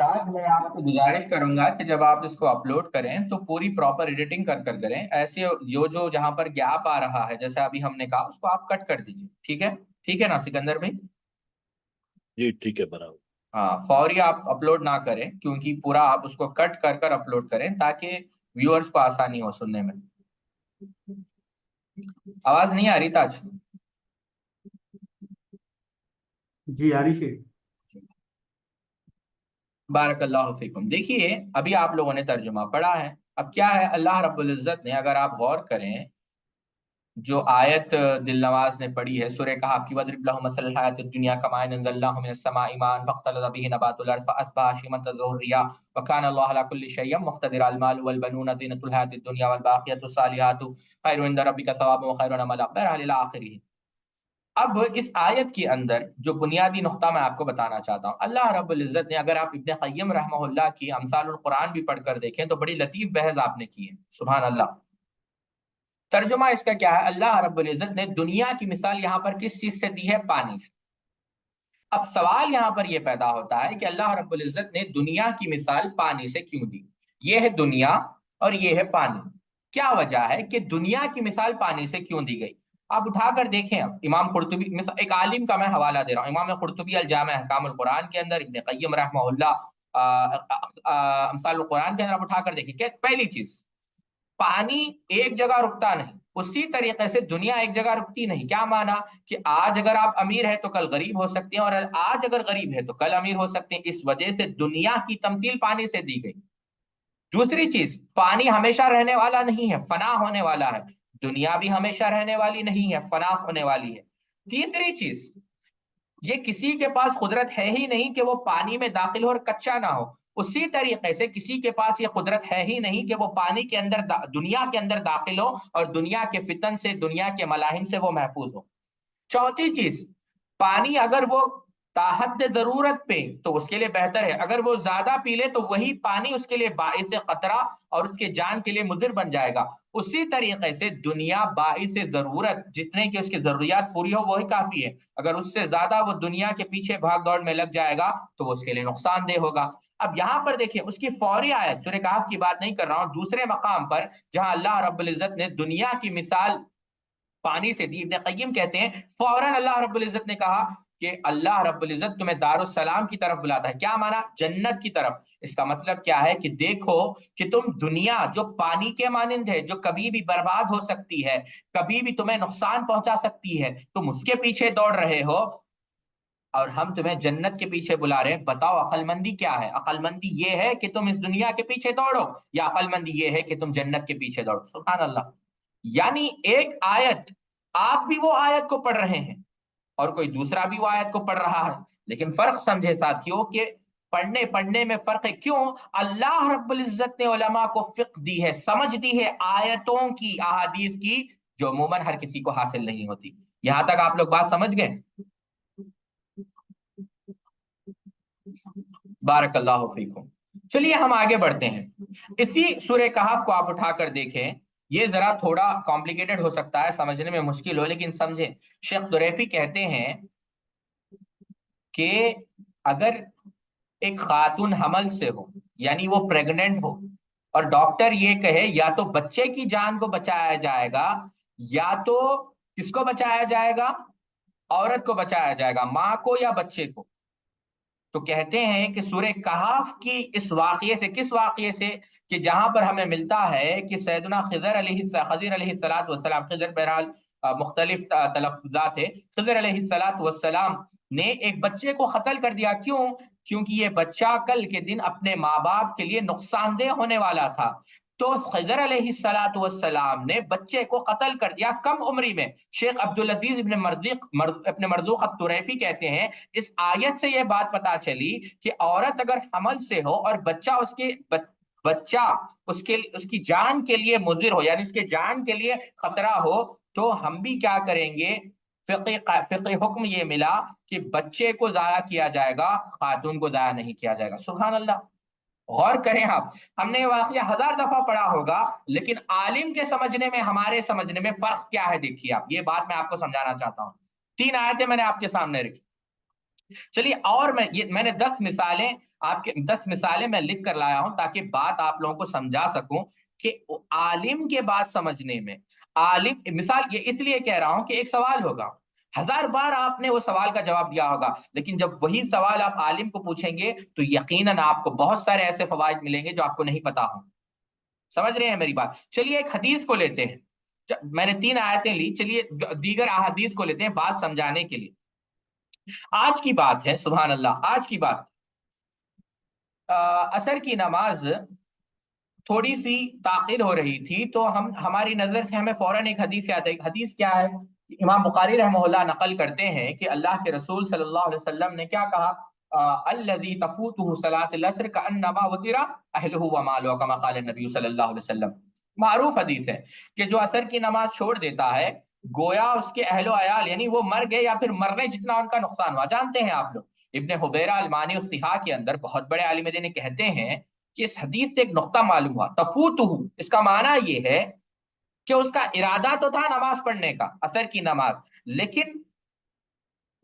استاد میں آپ کو گزارش کروں گا کہ جب آپ اس کو اپلوڈ کریں تو پوری پراپر ایڈیٹنگ کر کر کریں. ایسے جو جہاں پر گیپ آ رہا ہے جیسے ابھی ہم نے کہا اس کو آپ کٹ کر دیجیے. ٹھیک ہے نا سکندر بھائی؟ جی ٹھیک ہے برابر. ہاں فوری آپ اپلوڈ نہ کریں کیونکہ پورا آپ اس کو کٹ کر کر اپلوڈ کریں تاکہ ویورز کو آسانی ہو سننے میں. آواز نہیں آ رہی تاج؟ جی عارف ہے. بارک اللہ فیکم. دیکھیے ابھی آپ لوگوں نے ترجمہ پڑھا ہے. اب کیا ہے اللہ رب العزت نے اگر آپ غور کریں جو آیت دل نواز نے پڑھی ہے سورہ کہف کی وَاضْرِبْ لَهُم مَثَلَ الْحَيَاةِ الدُّنْيَا كَمَاءٍ أَنزَلْنَاهُ مِنَ السَّمَاءِ مَاءً فَاخْتَلَطَ بِهِ نَبَاتُ الْأَرْضِ فَأَصْبَحَ هَشِيمًا تَذْرُهُ الرِّيَاحُ وَكَانَ اللَّهُ عَلَى كُلِّ شَيْءٍ مُقْتَدِرًا. الْمَالُ وَالْبَنُونَ زِينَةُ الْحَيَاةِ الدُّنْيَا وَالْبَاقِيَاتُ الصَّالِحَاتُ خَيْرٌ عِندَ رَبِّكَ ثَوَابًا وَخَيْرٌ أَمَلًا إلى آخره. اب اس آیت کے اندر جو بنیادی نقطہ میں آپ کو بتانا چاہتا ہوں، اللہ رب العزت نے اگر آپ ابن قیم رحمہ اللہ کی امثال القرآن بھی پڑھ کر دیکھیں تو بڑی لطیف بحث آپ نے کی ہے. سبحان اللہ. ترجمہ اس کا کیا ہے؟ اللہ رب العزت نے دنیا کی مثال یہاں پر کس چیز سے دی ہے؟ پانی سے. اب سوال یہاں پر یہ پیدا ہوتا ہے کہ اللہ رب العزت نے دنیا کی مثال پانی سے کیوں دی؟ یہ ہے دنیا اور یہ ہے پانی. کیا وجہ ہے کہ دنیا کی مثال پانی سے کیوں دی گئی؟ آپ اٹھا کر دیکھیں. اب امام قرطبی ایک عالم کا میں حوالہ دے رہا ہوں، امام قرطبی الجامع احکام القرآن کے اندر، ابن قیم رحمہ اللہ امثال القرآن کے اندر آپ اٹھا کر دیکھیں کہ پہلی چیز پانی ایک جگہ رکتا نہیں، اسی طریقے سے دنیا ایک جگہ رکتی نہیں. کیا مانا کہ آج اگر آپ امیر ہیں تو کل غریب ہو سکتے ہیں، اور آج اگر غریب ہے تو کل امیر ہو سکتے ہیں. اس وجہ سے دنیا کی تمثیل پانی سے دی گئی. دوسری چیز پانی ہمیشہ رہنے والا نہیں ہے، فنا ہونے والا ہے. دنیا بھی ہمیشہ رہنے والی نہیں ہے، فنا ہونے والی ہے. تیسری چیز یہ کسی کے پاس قدرت ہے ہی نہیں کہ وہ پانی میں داخل ہو اور کچا نہ ہو. اسی طریقے سے کسی کے پاس یہ قدرت ہے ہی نہیں کہ وہ پانی کے اندر دنیا کے اندر داخل ہو اور دنیا کے فتن سے، دنیا کے ملاہم سے وہ محفوظ ہو. چوتھی چیز پانی اگر وہ تاحد ضرورت پہ تو اس کے لیے بہتر ہے، اگر وہ زیادہ پی لے تو وہی پانی اس کے لیے باعث خطرہ اور اس کے جان کے لیے مضر بن جائے گا. اسی طریقے سے دنیا باعث ضرورت، جتنے کی اس کی ضروریات پوری ہو وہی کافی ہے. اگر اس سے زیادہ وہ دنیا کے پیچھے بھاگ دوڑ میں لگ جائے گا تو وہ اس کے لیے نقصان دہ ہوگا. اب یہاں پر دیکھیں اس کی فوری آیت سورہ کہف کی بات نہیں کر رہا ہوں، دوسرے مقام پر جہاں اللہ رب العزت نے دنیا کی مثال پانی سے دی، ابن قیم کہتے ہیں فوراً اللہ رب العزت نے کہا کہ اللہ رب العزت تمہیں دار السلام کی طرف بلاتا ہے. کیا مانا؟ جنت کی طرف. اس کا مطلب کیا ہے کہ دیکھو کہ تم دنیا جو پانی کے مانند ہے، جو کبھی بھی برباد ہو سکتی ہے، کبھی بھی تمہیں نقصان پہنچا سکتی ہے، تم اس کے پیچھے دوڑ رہے ہو اور ہم تمہیں جنت کے پیچھے بلا رہے ہیں. بتاؤ عقل مندی کیا ہے؟ عقل مندی یہ ہے کہ تم اس دنیا کے پیچھے دوڑو، یا عقل مندی یہ ہے کہ تم جنت کے پیچھے دوڑو؟ سبحان اللہ. یعنی ایک آیت آپ بھی وہ آیت کو پڑھ رہے ہیں اور کوئی دوسرا بھی وہ آیت کو پڑھ رہا ہے، لیکن فرق سمجھے ساتھیوں کہ پڑھنے میں فرق ہے. کیوں؟ اللہ رب العزت نے علماء کو فقہ دی ہے، سمجھ دی ہے آیتوں کی، احادیث کی، جو عموماً ہر کسی کو حاصل نہیں ہوتی. یہاں تک آپ لوگ بات سمجھ گئے؟ بارک اللہ فیکم. چلیے ہم آگے بڑھتے ہیں. اسی سورہ کہف کو آپ اٹھا کر دیکھیں. یہ ذرا تھوڑا کمپلیکیٹڈ ہو سکتا ہے، سمجھنے میں مشکل ہو، لیکن سمجھیں. شیخ طریفی کہتے ہیں کہ اگر ایک خاتون حمل سے ہو، یعنی وہ پریگننٹ ہو، اور ڈاکٹر یہ کہے یا تو بچے کی جان کو بچایا جائے گا یا تو کس کو بچایا جائے گا؟ عورت کو بچایا جائے گا، ماں کو یا بچے کو. تو کہتے ہیں کہ سورہ کہف کی اس واقعے سے، کس واقعے سے؟ کہ جہاں پر ہمیں ملتا ہے کہ سیدنا خضر علیہ السلام، خضر بہرحال مختلف تلفظات ہے، خضر علیہ السلام نے ایک بچے کو قتل کر دیا. کیوں؟ کیونکہ یہ بچہ کل کے دن اپنے ماں باپ کے لیے نقصان دہ ہونے والا تھا. تو خضر علیہ السلام نے بچے کو قتل کر دیا کم عمری میں. شیخ عبدالعزیز ابن مرزوق الطریفی کہتے ہیں اس آیت سے یہ بات پتا چلی کہ عورت اگر حمل سے ہو اور بچہ اس کی جان کے لیے مضر ہو، یعنی اس کے جان کے لیے خطرہ ہو، تو ہم بھی کیا کریں گے؟ فقہ حکم یہ ملا کہ بچے کو ضائع کیا جائے گا، خاتون کو ضائع نہیں کیا جائے گا. سبحان اللہ. غور کریں آپ، ہم نے یہ واقعہ 1000 دفعہ پڑھا ہوگا، لیکن عالم کے سمجھنے میں، ہمارے سمجھنے میں فرق کیا ہے؟ دیکھیے آپ، یہ بات میں آپ کو سمجھانا چاہتا ہوں. 3 آیتیں میں نے آپ کے سامنے رکھی. چلیے اور میں نے 10 مثالیں میں لکھ کر لایا ہوں تاکہ بات آپ لوگوں کو سمجھا سکوں کہ عالم کے بات سمجھنے میں عالم مثال یہ اس لیے کہہ رہا ہوں کہ ایک سوال ہوگا، 1000 بار آپ نے وہ سوال کا جواب دیا ہوگا، لیکن جب وہی سوال آپ عالم کو پوچھیں گے تو یقیناً آپ کو بہت سارے ایسے فوائد ملیں گے جو آپ کو نہیں پتا ہوں۔ سمجھ رہے ہیں میری بات؟ چلیے ایک حدیث کو لیتے ہیں، میں نے 3 آیتیں لی، چلیے دیگر احادیث کو لیتے ہیں بات سمجھانے کے لیے۔ آج کی بات ہے، سبحان اللہ، آج کی بات، عصر کی نماز تھوڑی سی تاخیر ہو رہی تھی تو ہماری نظر سے ہمیں فوراً ایک حدیث یاد ہے۔ حدیث کیا ہے؟ امام بخاری رحمہ اللہ نقل کرتے ہیں کہ اللہ کے رسول صلی اللہ علیہ وسلم نے کیا کہا، الذی تفوتہ صلاۃ العصر کانما وطر اہلہ ومالہ، کما قال النبی صلی اللہ علیہ وسلم۔ معروف حدیث ہے کہ جو عصر کی نماز چھوڑ دیتا ہے گویا اس کے اہل و عیال یعنی وہ مر گئے یا پھر مرنے جتنا ان کا نقصان ہوا۔ جانتے ہیں آپ لوگ ابن حبیرہ المانی الصحاح کے اندر بہت بڑے عالم دین کہتے ہیں کہ اس حدیث سے ایک نقطہ معلوم ہوا، تفوتہ، اس کا معنی یہ ہے کہ اس کا ارادہ تو تھا نماز پڑھنے کا، عصر کی نماز، لیکن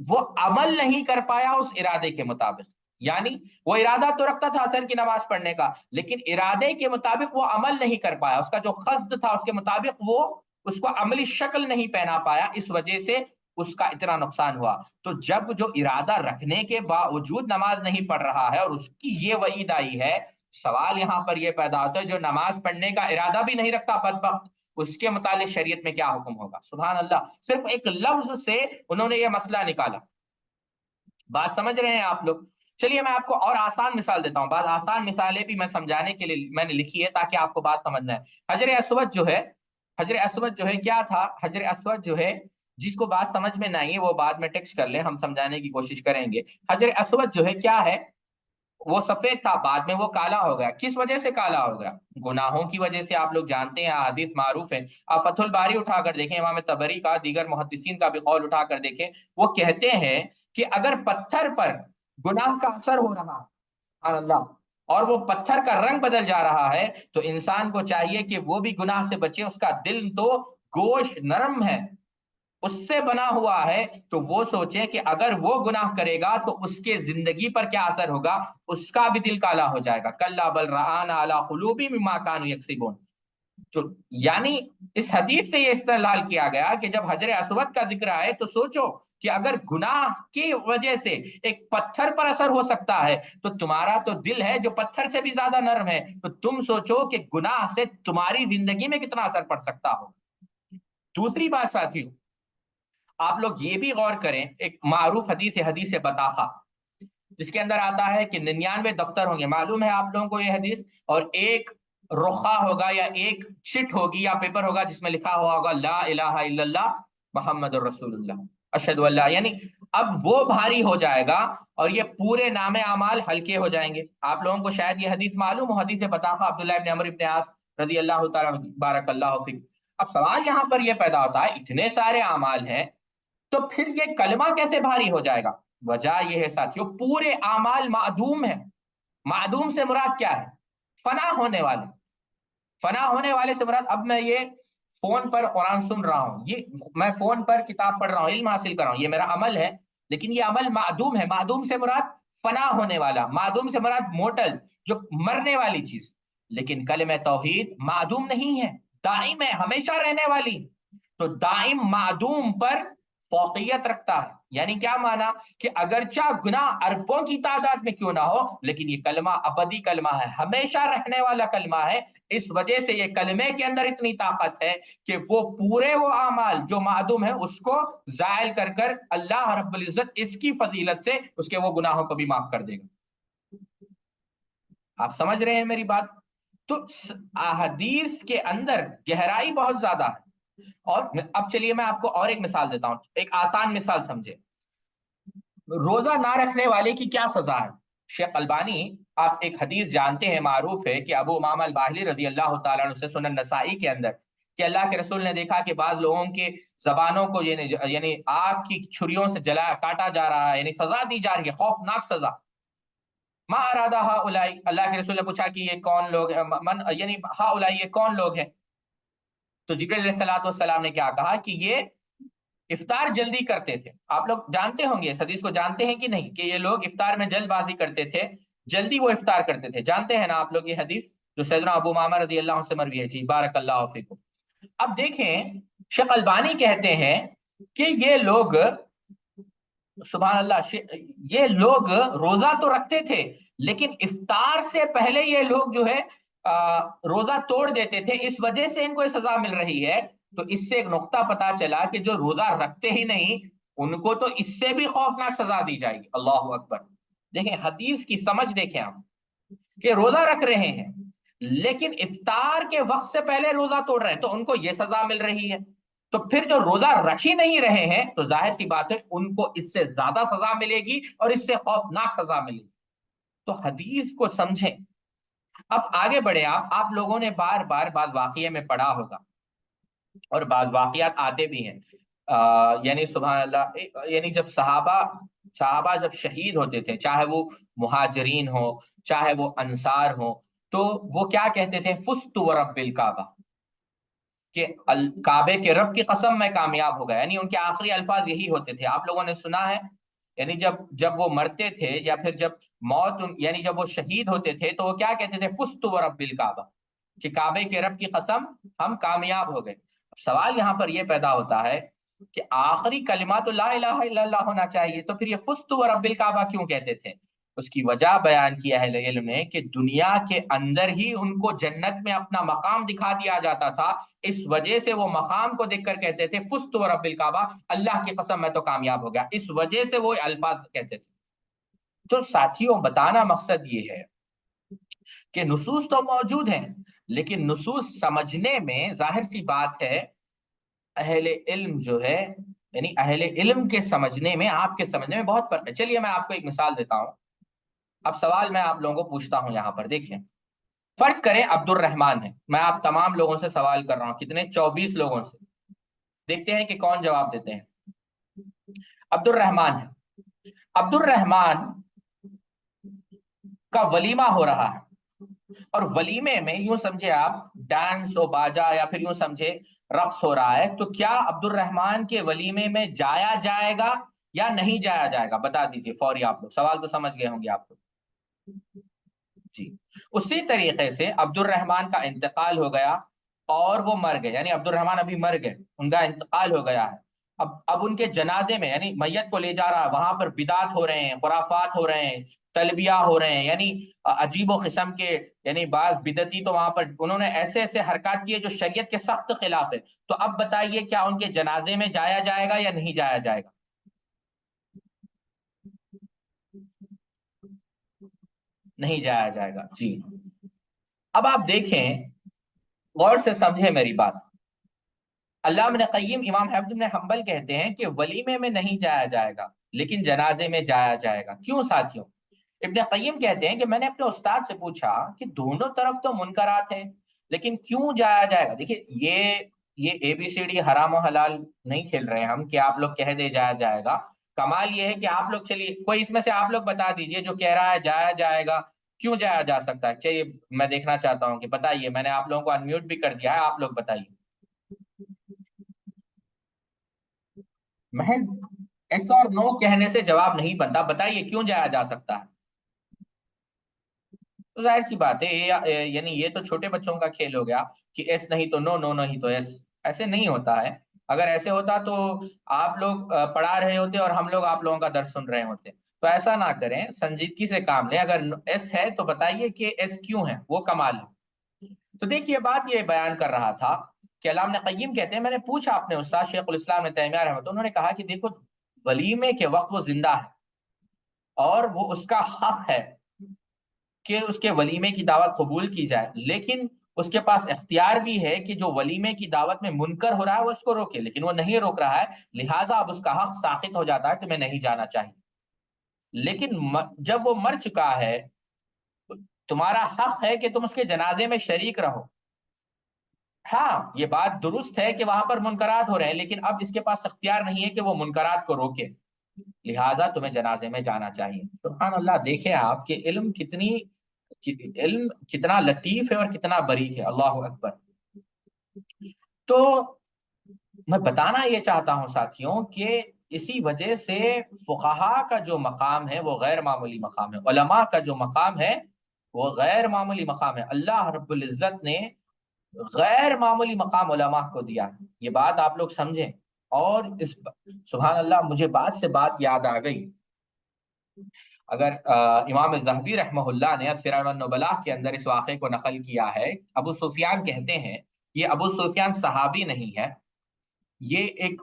وہ عمل نہیں کر پایا اس ارادے کے مطابق۔ یعنی وہ ارادہ تو رکھتا تھا عصر کی نماز پڑھنے کا، لیکن ارادے کے مطابق وہ عمل نہیں کر پایا، اس کا جو قصد تھا اس کے مطابق وہ اس کو عملی شکل نہیں پہنا پایا، اس وجہ سے اس کا اتنا نقصان ہوا۔ تو جب جو ارادہ رکھنے کے باوجود نماز نہیں پڑھ رہا ہے اور اس کی یہ وعید آئی ہے، سوال یہاں پر یہ پیدا ہوتا ہے جو نماز پڑھنے کا ارادہ بھی نہیں رکھتا بدبخت، اس کے متعلق شریعت میں کیا حکم ہوگا؟ سبحان اللہ، صرف ایک لفظ سے انہوں نے یہ مسئلہ نکالا۔ بات سمجھ رہے ہیں آپ لوگ؟ چلیے میں آپ کو اور آسان مثال دیتا ہوں، بعض آسان مثالیں بھی میں سمجھانے کے لیے میں نے لکھی ہے تاکہ آپ کو بات سمجھنا ہے۔ حجر اسود جو ہے، حجر اسود جو ہے کیا تھا؟ حجر اسود جو ہے، جس کو بات سمجھ میں نہیں ہے وہ بعد میں ٹیکسٹ کر لیں، ہم سمجھانے کی کوشش کریں گے۔ حجر اسود جو ہے کیا ہے؟ وہ سفید تھا، بعد میں وہ کالا ہو گیا۔ کس وجہ سے کالا ہو گیا؟ گناہوں کی وجہ سے۔ آپ لوگ جانتے ہیں، حدیث معروف ہے، آپ فتح الباری اٹھا کر دیکھیں، امام طبری کا، دیگر محدثین کا بھی قول اٹھا کر دیکھیں، وہ کہتے ہیں کہ اگر پتھر پر گناہ کا اثر ہو رہا، سبحان اللہ، اور وہ پتھر کا رنگ بدل جا رہا ہے تو انسان کو چاہیے کہ وہ بھی گناہ سے بچے۔ اس کا دل تو گوشت نرم ہے، اس سے بنا ہوا ہے، تو وہ سوچے کہ اگر وہ گناہ کرے گا تو اس کے زندگی پر کیا اثر ہوگا، اس کا بھی دل کالا ہو جائے گا۔ کلا بل ران علی قلوبہم ما کانوا یکسبون۔ تو یعنی اس حدیث سے یہ استدلال کیا گیا کہ جب حجر اسود کا ذکر آئے تو سوچو کہ اگر گناہ کی وجہ سے ایک پتھر پر اثر ہو سکتا ہے تو تمہارا تو دل ہے جو پتھر سے بھی زیادہ نرم ہے، تو تم سوچو کہ گناہ سے تمہاری زندگی میں کتنا اثر پڑ سکتا ہو۔ دوسری بات ساتھیوں، آپ لوگ یہ بھی غور کریں، ایک معروف حدیث ہے، حدیث بطاقہ، جس کے اندر آتا ہے کہ 99 دفتر ہوں گے، معلوم ہے آپ لوگوں کو یہ حدیث، اور ایک رخا ہوگا یا ایک شٹ ہوگی یا پیپر ہوگا جس میں لکھا ہوا ہوگا لا الہ الا اللہ محمد الرسول اللہ اشہد ان لا، یعنی اب وہ بھاری ہو جائے گا اور یہ پورے نام اعمال ہلکے ہو جائیں گے۔ آپ لوگوں کو شاید یہ حدیث معلوم ہو، حدیث بطاقہ، عبداللہ ابن عمرو ابن عاص رضی اللہ تعالیٰ، بارک اللہ فیک۔ اب سوال یہاں پر یہ پیدا ہوتا ہے، اتنے سارے اعمال ہیں تو پھر یہ کلمہ کیسے بھاری ہو جائے گا؟ وجہ یہ ہے ساتھیوں، پورے اعمال معدوم ہیں۔ معدوم سے مراد کیا ہے؟ فنا ہونے والے۔ فنا ہونے والے سے مراد، اب میں یہ فون پر قرآن سن رہا ہوں، یہ میں فون پر کتاب پڑھ رہا ہوں، علم حاصل کر رہا ہوں، یہ میرا عمل ہے، لیکن یہ عمل معدوم ہے۔ معدوم سے مراد فنا ہونے والا، معدوم سے مراد موٹل، جو مرنے والی چیز۔ لیکن کلمہ توحید معدوم نہیں ہے، دائم ہے، ہمیشہ رہنے والی۔ تو دائم معدوم پر فوقیت رکھتا ہے، یعنی کیا مانا کہ اگرچہ گناہ اربوں کی تعداد میں کیوں نہ ہو لیکن یہ کلمہ ابدی کلمہ ہے، ہمیشہ رہنے والا کلمہ ہے۔ اس وجہ سے یہ کلمے کے اندر اتنی طاقت ہے کہ وہ پورے وہ اعمال جو معدوم ہیں اس کو زائل کر کر اللہ رب العزت اس کی فضیلت سے اس کے وہ گناہوں کو بھی معاف کر دے گا۔ آپ سمجھ رہے ہیں میری بات؟ تو احادیث کے اندر گہرائی بہت زیادہ ہے۔ اور اب چلیے میں آپ کو اور ایک مثال دیتا ہوں، ایک آسان مثال سمجھے۔ روزہ نہ رکھنے والے کی کیا سزا ہے؟ شیخ البانی، آپ ایک حدیث جانتے ہیں، معروف ہے کہ ابو امامہ الباہلی رضی اللہ تعالیٰ عنہ سے، سنن نسائی کے اندر، کہ اللہ کے رسول نے دیکھا کہ بعض لوگوں کے زبانوں کو یعنی آگ کی چھریوں سے جلایا، کاٹا جا رہا ہے، یعنی سزا دی جا رہی ہے، خوفناک سزا۔ ما ارادہ ہؤلاء، اللہ کے رسول نے پوچھا کہ یہ کون لوگ یعنی ہؤلاء یہ کون لوگ ہیں؟ تو جبریل علیہ الصلوۃ والسلام نے کیا کہا کہ یہ افطار جلدی کرتے تھے. آپ لوگ جانتے ہوں گے اس حدیث کو، جانتے ہیں کہ نہیں کہ یہ لوگ افطار میں جلد بازی کرتے تھے، جلدی وہ افطار کرتے تھے. جانتے ہیں نا آپ لوگ یہ حدیث جو سیدنا ابو امامہ رضی اللہ عنہ سے مروی ہے؟ جی بارک اللہ فیکم. اب دیکھیں شیخ البانی کہتے ہیں کہ یہ لوگ سبحان اللہ یہ لوگ روزہ تو رکھتے تھے لیکن افطار سے پہلے یہ لوگ جو ہے روزہ توڑ دیتے تھے، اس وجہ سے ان کو یہ سزا مل رہی ہے. تو اس سے ایک نقطہ پتا چلا کہ جو روزہ رکھتے ہی نہیں ان کو تو اس سے بھی خوفناک سزا دی جائے گی. اللہ اکبر. دیکھیں حدیث کی سمجھ دیکھیں آپ کہ روزہ رکھ رہے ہیں لیکن افطار کے وقت سے پہلے روزہ توڑ رہے ہیں تو ان کو یہ سزا مل رہی ہے. تو پھر جو روزہ رکھ ہی نہیں رہے ہیں تو ظاہر سی بات ہے ان کو اس سے زیادہ سزا ملے گی اور اس سے خوفناک سزا ملے گی. تو حدیث کو سمجھیں. اب آگے بڑھے آپ لوگوں نے بار بار بعض واقعے میں پڑھا ہوگا اور بعض واقعات آتے بھی ہیں، یعنی سبحان اللہ، یعنی جب صحابہ جب شہید ہوتے تھے، چاہے وہ مہاجرین ہو چاہے وہ انصار ہو، تو وہ کیا کہتے تھے؟ فزت ورب الکعبہ، کہ کعبے کے رب کی قسم میں کامیاب ہو گیا. یعنی ان کے آخری الفاظ یہی ہوتے تھے. آپ لوگوں نے سنا ہے یعنی جب وہ مرتے تھے یا پھر جب موت یعنی جب وہ شہید ہوتے تھے تو وہ کیا کہتے تھے؟ فزت ورب الکعبہ، کہ کعبے کے رب کی قسم ہم کامیاب ہو گئے. اب سوال یہاں پر یہ پیدا ہوتا ہے کہ آخری کلمہ تو لا الہ الا اللہ ہونا چاہیے، تو پھر یہ فزت ورب الکعبہ کیوں کہتے تھے؟ اس کی وجہ بیان کی اہل علم نے کہ دنیا کے اندر ہی ان کو جنت میں اپنا مقام دکھا دیا جاتا تھا، اس وجہ سے وہ مقام کو دیکھ کر کہتے تھے فزت ورب الکعبہ، اللہ کی قسم میں تو کامیاب ہو گیا. اس وجہ سے وہ الفاظ کہتے تھے. تو ساتھیوں بتانا مقصد یہ ہے کہ نصوص تو موجود ہیں لیکن نصوص سمجھنے میں ظاہر سی بات ہے اہل علم جو ہے یعنی اہل علم کے سمجھنے میں آپ کے سمجھنے میں بہت فرق ہے. چلیے میں آپ کو ایک مثال دیتا ہوں. اب سوال میں آپ لوگوں کو پوچھتا ہوں یہاں پر، دیکھیں فرض کریں عبد الرحمان ہے. میں آپ تمام لوگوں سے سوال کر رہا ہوں، کتنے؟ 24 لوگوں سے. دیکھتے ہیں کہ کون جواب دیتے ہیں. عبد الرحمان ہے. عبد الرحمان کا ولیمہ ہو رہا ہے اور ولیمے میں یوں سمجھے آپ ڈانس و باجا یا پھر یوں سمجھے رقص ہو رہا ہے، تو کیا عبد الرحمان کے ولیمے میں جایا جائے گا یا نہیں جایا جائے گا؟ بتا دیجئے فوری. آپ لوگ سوال تو سمجھ گئے ہوں گے آپ لوگ. جی اسی طریقے سے عبد الرحمان کا انتقال ہو گیا اور وہ مر گئے، یعنی عبد الرحمان ابھی مر گئے، ان کا انتقال ہو گیا ہے. اب ان کے جنازے میں یعنی میت کو لے جا رہا ہے، وہاں پر بدعات ہو رہے ہیں، خرافات ہو رہے ہیں، تلبیہ ہو رہے ہیں، یعنی عجیب و قسم کے یعنی بعض بدعتی تو وہاں پر انہوں نے ایسے ایسے حرکات کیے جو شریعت کے سخت خلاف ہے. تو اب بتائیے کیا ان کے جنازے میں جایا جائے گا یا نہیں جایا جائے گا؟ نہیں جایا جائے گا. جی اب آپ دیکھیں غور سے سمجھیں میری بات. علامہ ابن قیم، امام احمد بن حنبل کہتے ہیں کہ ولیمے میں نہیں جایا جائے گا لیکن جنازے میں جایا جائے گا. کیوں ساتھیوں؟ ابن قیم کہتے ہیں کہ میں نے اپنے استاد سے پوچھا کہ دونوں طرف تو منکرات ہیں لیکن کیوں جایا جائے گا؟ دیکھیے یہ اے بی سی ڈی حرام و حلال نہیں کھیل رہے ہیں ہم کہ آپ لوگ کہہ دے جایا جائے گا. کمال یہ ہے کہ آپ لوگ چلیے کوئی اس میں سے آپ لوگ بتا دیجئے جو کہہ رہا ہے جایا جائے گا. کیوں جایا جا سکتا ہے؟ چلیے میں دیکھنا چاہتا ہوں کہ بتائیے. میں نے آپ لوگوں کو انمیوٹ بھی کر دیا ہے، آپ لوگ بتائیے. محض ایس اور نو کہنے سے جواب نہیں بنتا. بتائیے کیوں جایا جا سکتا ہے؟ تو ظاہر سی بات ہے یعنی یہ تو چھوٹے بچوں کا کھیل ہو گیا کہ ایس نہیں تو نو، نو نہیں تو ایس. ایسے نہیں ہوتا ہے. اگر ایسے ہوتا تو آپ لوگ پڑھا رہے ہوتے اور ہم لوگ آپ لوگوں کا درس سن رہے ہوتے. تو ایسا نہ کریں، سنجیدگی سے کام لیں. اگر ایس ہے تو بتائیے کہ ایس کیوں ہے، وہ کمال ہے. تو دیکھیے بات یہ بیان کر رہا تھا کہ علامہ ابن قیم کہتے ہیں میں نے پوچھا اپنے استاد شیخ الاسلام ابن تیمیہ رحمۃ اللہ، انہوں نے کہا کہ دیکھو ولیمے کے وقت وہ زندہ ہے اور وہ اس کا حق ہے کہ اس کے ولیمے کی دعوت قبول کی جائے، لیکن اس کے پاس اختیار بھی ہے کہ جو ولیمے کی دعوت میں منکر ہو رہا ہے وہ اس کو روکے، لیکن وہ نہیں روک رہا ہے، لہٰذا اب اس کا حق ساقط ہو جاتا ہے، تمہیں نہیں جانا چاہیے. لیکن جب وہ مر چکا ہے تمہارا حق ہے کہ تم اس کے جنازے میں شریک رہو. ہاں یہ بات درست ہے کہ وہاں پر منکرات ہو رہے ہیں لیکن اب اس کے پاس اختیار نہیں ہے کہ وہ منکرات کو روکے، لہٰذا تمہیں جنازے میں جانا چاہیے. سبحان اللہ. دیکھیں آپ کے علم کتنا لطیف ہے اور کتنا باریک ہے. اللہ اکبر. تو میں بتانا یہ چاہتا ہوں ساتھیوں کہ اسی وجہ سے فقہا کا جو مقام ہے وہ غیر معمولی مقام ہے، علماء کا جو مقام ہے وہ غیر معمولی مقام ہے۔ اللہ رب العزت نے غیر معمولی مقام علماء کو دیا، یہ بات آپ لوگ سمجھیں۔ اور سبحان اللہ، مجھے بات سے بات یاد آ گئی، اگر امام الذہبی رحمہ اللہ نے سیرۃ النبلاء کے اندر اس واقعے کو نقل کیا ہے، ابو سفیان کہتے ہیں، یہ ابو سفیان صحابی نہیں ہے، یہ ایک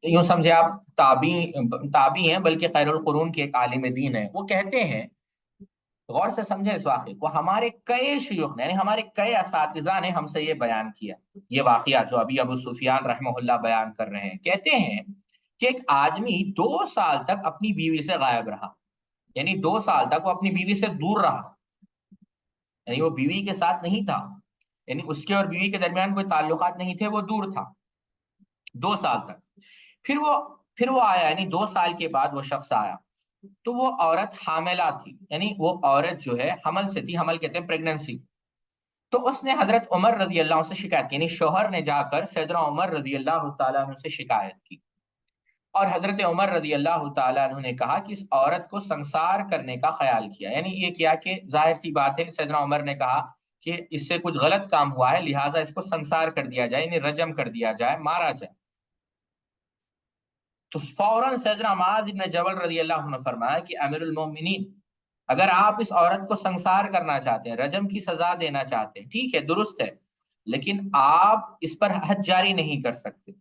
یوں سمجھے آپ تابعی ہیں، بلکہ خیر القرون کے ایک عالم دین ہیں۔ وہ کہتے ہیں، غور سے سمجھیں اس واقعے کو، ہمارے کئی شیوخ نے، یعنی ہمارے کئی اساتذہ نے ہم سے یہ بیان کیا، یہ واقعہ جو ابھی ابو سفیان رحمہ اللہ بیان کر رہے ہیں۔ کہتے ہیں کہ ایک آدمی 2 سال تک اپنی بیوی سے غائب رہا، یعنی 2 سال تک وہ اپنی بیوی سے دور رہا، یعنی وہ بیوی کے ساتھ نہیں تھا، یعنی اس کے اور بیوی کے درمیان کوئی تعلقات نہیں تھے، وہ دور تھا 2 سال تک۔ پھر وہ آیا، یعنی 2 سال کے بعد وہ شخص آیا، تو وہ عورت حاملہ تھی، یعنی وہ عورت جو ہے حمل سے تھی، حمل کہتے ہیں پریگننسی۔ تو اس نے حضرت عمر رضی اللہ عنہ سے شکایت کی، یعنی شوہر نے جا کر سیدنا عمر رضی اللہ تعالیٰ عنہ سے شکایت کی، اور حضرت عمر رضی اللہ تعالیٰ عنہ نے کہا کہ اس عورت کو سنسار کرنے کا خیال کیا، یعنی یہ کیا کہ ظاہر سی بات ہے، سیدنا عمر نے کہا کہ اس سے کچھ غلط کام ہوا ہے، لہٰذا اس کو سنسار کر دیا جائے، یعنی رجم کر دیا جائے، مارا جائے۔ تو فوراً سیدنا معاذ بن جبل رضی اللہ عنہ نے فرمایا کہ امیر المومنین، اگر آپ اس عورت کو سنسار کرنا چاہتے ہیں، رجم کی سزا دینا چاہتے ہیں، ٹھیک ہے، درست ہے، لیکن آپ اس پر حد جاری نہیں کر سکتے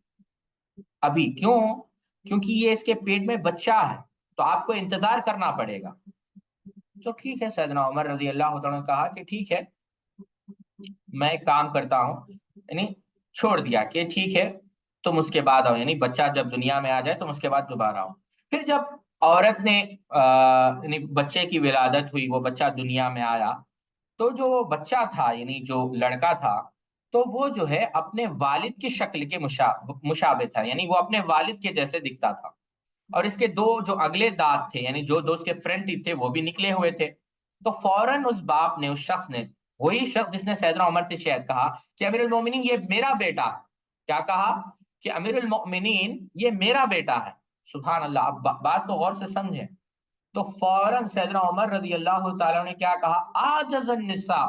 ابھی۔ کیوں؟ کیونکہ یہ اس کے پیٹ میں بچہ ہے، تو آپ کو انتظار کرنا پڑے گا۔ تو ٹھیک ہے، سیدنا عمر رضی اللہ عنہ نے کہا کہ ٹھیک ہے، میں ایک کام کرتا ہوں، یعنی چھوڑ دیا کہ ٹھیک ہے تم اس کے بعد آؤ، یعنی بچہ جب دنیا میں آ جائے تم اس کے بعد دوبارہ آؤ۔ پھر جب عورت نے یعنی بچے کی ولادت ہوئی، وہ بچہ دنیا میں آیا، تو جو بچہ تھا، یعنی جو لڑکا تھا، تو وہ جو ہے اپنے والد کی شکل کے مشابہ تھا، یعنی وہ اپنے والد کے جیسے دکھتا تھا، اور اس کے 2 جو اگلے دانت تھے، یعنی جو 2 اس کے فرنٹ تھے، وہ بھی نکلے ہوئے تھے۔ تو فوراً اس باپ نے، اس شخص نے، وہی شخص جس نے سیدنا عمر سے شاید کہا کہ امیر المومنین یہ میرا بیٹا ہے، کیا کہا کہ امیر المومنین یہ میرا بیٹا ہے۔ سبحان اللہ، اب بات کو غور سے سمجھیں۔ تو فوراً سیدنا عمر رضی اللہ تعالیٰ نے کیا کہا، آجز النساء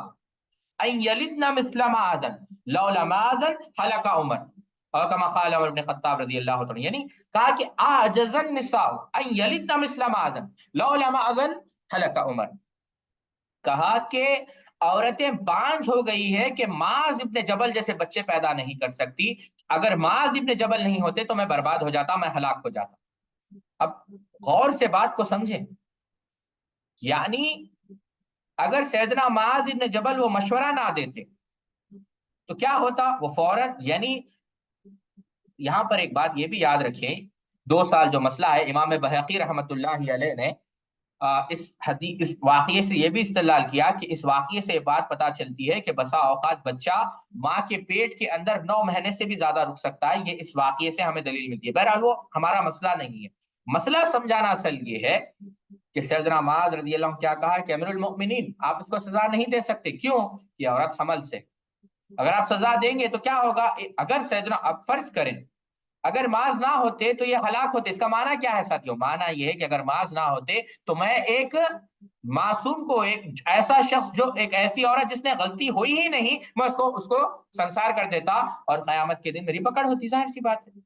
ان یلدن مثل معاذ لولا معاذ ہلک عمر، اور کما قال عمر بن خطاب رضی اللہ عنہ، یعنی کہا کہ آجز النساء ان یلدن مثل معاذ لولا معاذ ہلک عمر، کہا کہ عورتیں بانجھ ہو گئی ہے کہ معاذ ابن جبل جیسے بچے پیدا نہیں کر سکتی، اگر معاذ ابن جبل نہیں ہوتے تو میں برباد ہو جاتا، میں ہلاک ہو جاتا۔ اب غور سے بات کو سمجھیں، یعنی اگر سیدنا معاذ ابن جبل وہ مشورہ نہ دیتے تو کیا ہوتا، وہ فوراً، یعنی یہاں پر ایک بات یہ بھی یاد رکھیں، 2 سال جو مسئلہ ہے، امام بہقی رحمۃ اللہ علیہ نے اس واقعے سے یہ بھی استدلال کیا کہ اس واقعے سے بات پتہ چلتی ہے کہ بسا اوقات بچہ ماں کے پیٹ کے اندر 9 مہینے سے بھی زیادہ رک سکتا ہے، یہ اس واقعے سے ہمیں دلیل ملتی ہے۔ بہرحال وہ ہمارا مسئلہ نہیں ہے، مسئلہ سمجھانا اصل یہ ہے کہ سیدنا معاذ رضی اللہ عنہ کیا کہا کہ امیر المؤمنین آپ اس کو سزا نہیں دے سکتے، کیوں؟ یہ عورت حمل سے، اگر آپ سزا دیں گے تو کیا ہوگا، اگر سیدنا آپ فرض کریں اگر معاذ نہ ہوتے تو یہ ہلاک ہوتے، اس کا معنی کیا ہے ساتھیوں؟ معنی یہ ہے کہ اگر معاذ نہ ہوتے تو میں ایک معصوم کو، ایک ایسا شخص جو ایک ایسی عورت جس نے غلطی ہوئی ہی نہیں، میں اس کو سنسار کر دیتا اور قیامت کے دن میری پکڑ ہوتی، ظاہر سی بات ہے۔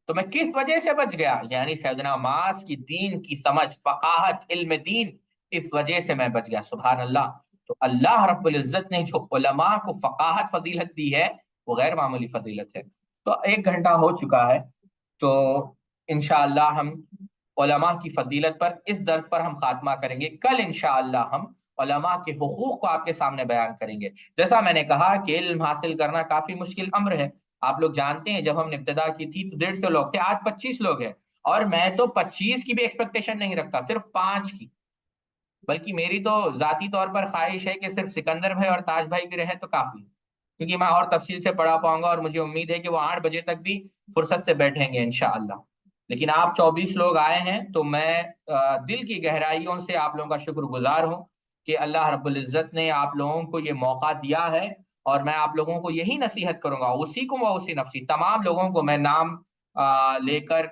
تو میں کس وجہ سے بچ گیا؟ یعنی سیدنا معاذ کی دین کی سمجھ، فقاہت، علم دین، اس وجہ سے میں بچ گیا۔ سبحان اللہ۔ تو اللہ رب العزت نے جو علماء کو فقاہت فضیلت دی ہے وہ غیر معمولی فضیلت ہے۔ تو 1 گھنٹہ ہو چکا ہے، تو انشاءاللہ ہم علماء کی فضیلت پر اس درس پر ہم خاتمہ کریں گے۔ کل انشاءاللہ ہم علماء کے حقوق کو آپ کے سامنے بیان کریں گے۔ جیسا میں نے کہا کہ علم حاصل کرنا کافی مشکل امر ہے، آپ لوگ جانتے ہیں جب ہم نے ابتدا کی تھی تو 150 لوگ تھے، آج 25 لوگ ہیں، اور میں تو 25 کی بھی ایکسپیکٹیشن نہیں رکھتا، صرف 5 کی، بلکہ میری تو ذاتی طور پر خواہش ہے کہ صرف سکندر بھائی اور تاج بھائی بھی رہے تو کافی، کیونکہ میں اور تفصیل سے پڑھا پاؤں گا، اور مجھے امید ہے کہ وہ 8 بجے تک بھی فرصت سے بیٹھیں گے انشاءاللہ۔ لیکن آپ 24 لوگ آئے ہیں تو میں دل کی گہرائیوں سے آپ لوگوں کا شکر گزار ہوں کہ اللہ رب العزت نے آپ لوگوں کو یہ موقع دیا ہے اور میں آپ لوگوں کو یہی نصیحت کروں گا، اوصیکم و اوصی نفسی، تمام لوگوں کو میں نام لے کر،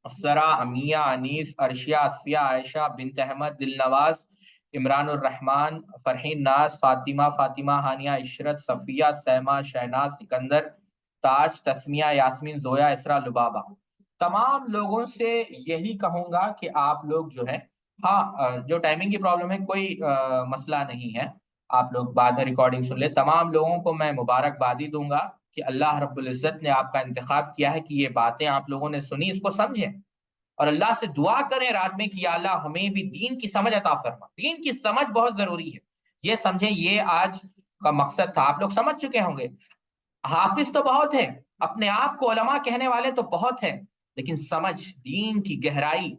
افسرا، امیہ، انیس، ارشیا، اسفیہ، عائشہ، بنت احمد، دل نواز، عمران الرحمن، فرحین ناز، فاطمہ، فاطمہ، ہانیہ، عشرت، صفیہ، سیما، شہناز، سکندر، تاج، تسمیہ، یاسمین، زویا، اسرا، لبابہ، تمام لوگوں سے یہی کہوں گا کہ آپ لوگ جو ہے، ہاں جو ٹائمنگ کی پرابلم ہے کوئی مسئلہ نہیں ہے، آپ لوگ بعد میں ریکارڈنگ سن لیں، تمام لوگوں کو میں مبارکبادی دوں گا کہ اللہ رب العزت نے آپ کا انتخاب کیا ہے کہ یہ باتیں آپ لوگوں نے سنی، اس کو سمجھیں، اور اللہ سے دعا کریں رات میں کہ یا اللہ ہمیں بھی دین کی سمجھ عطا فرما، دین کی سمجھ بہت ضروری ہے، یہ سمجھیں، یہ آج کا مقصد تھا، آپ لوگ سمجھ چکے ہوں گے، حافظ تو بہت ہے، اپنے آپ کو علماء کہنے والے تو بہت ہیں، لیکن سمجھ، دین کی گہرائی،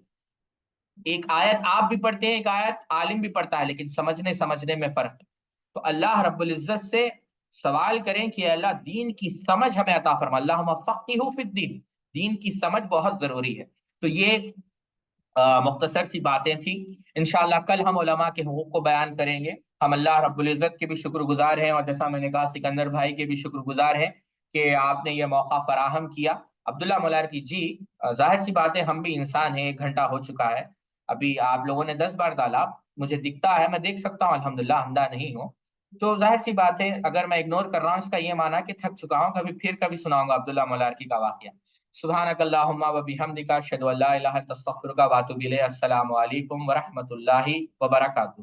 ایک آیت آپ بھی پڑھتے ہیں، ایک آیت عالم بھی پڑھتا ہے، لیکن سمجھنے میں فرق ہے، تو اللہ رب العزت سے سوال کریں کہ اے اللہ دین کی سمجھ ہمیں عطا فرما، اللہم فقہہ فی الدین، دین کی سمجھ بہت ضروری ہے۔ تو یہ مختصر سی باتیں تھیں، انشاءاللہ کل ہم علماء کے حقوق کو بیان کریں گے، ہم اللہ رب العزت کے بھی شکر گزار ہیں، اور جیسا میں نے کہا سکندر بھائی کے بھی شکر گزار ہیں کہ آپ نے یہ موقع فراہم کیا۔ عبداللہ ملارکی جی، ظاہر سی بات ہے، ہم بھی انسان ہیں، 1 گھنٹہ ہو چکا ہے، ابھی آپ لوگوں نے 10 بار ڈالا، مجھے دکھتا ہے، میں دیکھ سکتا ہوں، الحمدللہ اندھا نہیں ہوں، تو ظاہر سی بات ہے اگر میں اگنور کر رہا ہوں اس کا یہ معنی کہ تھک چکا ہوں، کبھی سناؤں گا عبداللہ ملارکی کا واقعہ۔ سبحانک اللہم و بحمدک، اشہد ان لا الہ الا انت، استغفرک و اتوب الیک۔ السلام علیکم ورحمۃ اللہ وبرکاتہ۔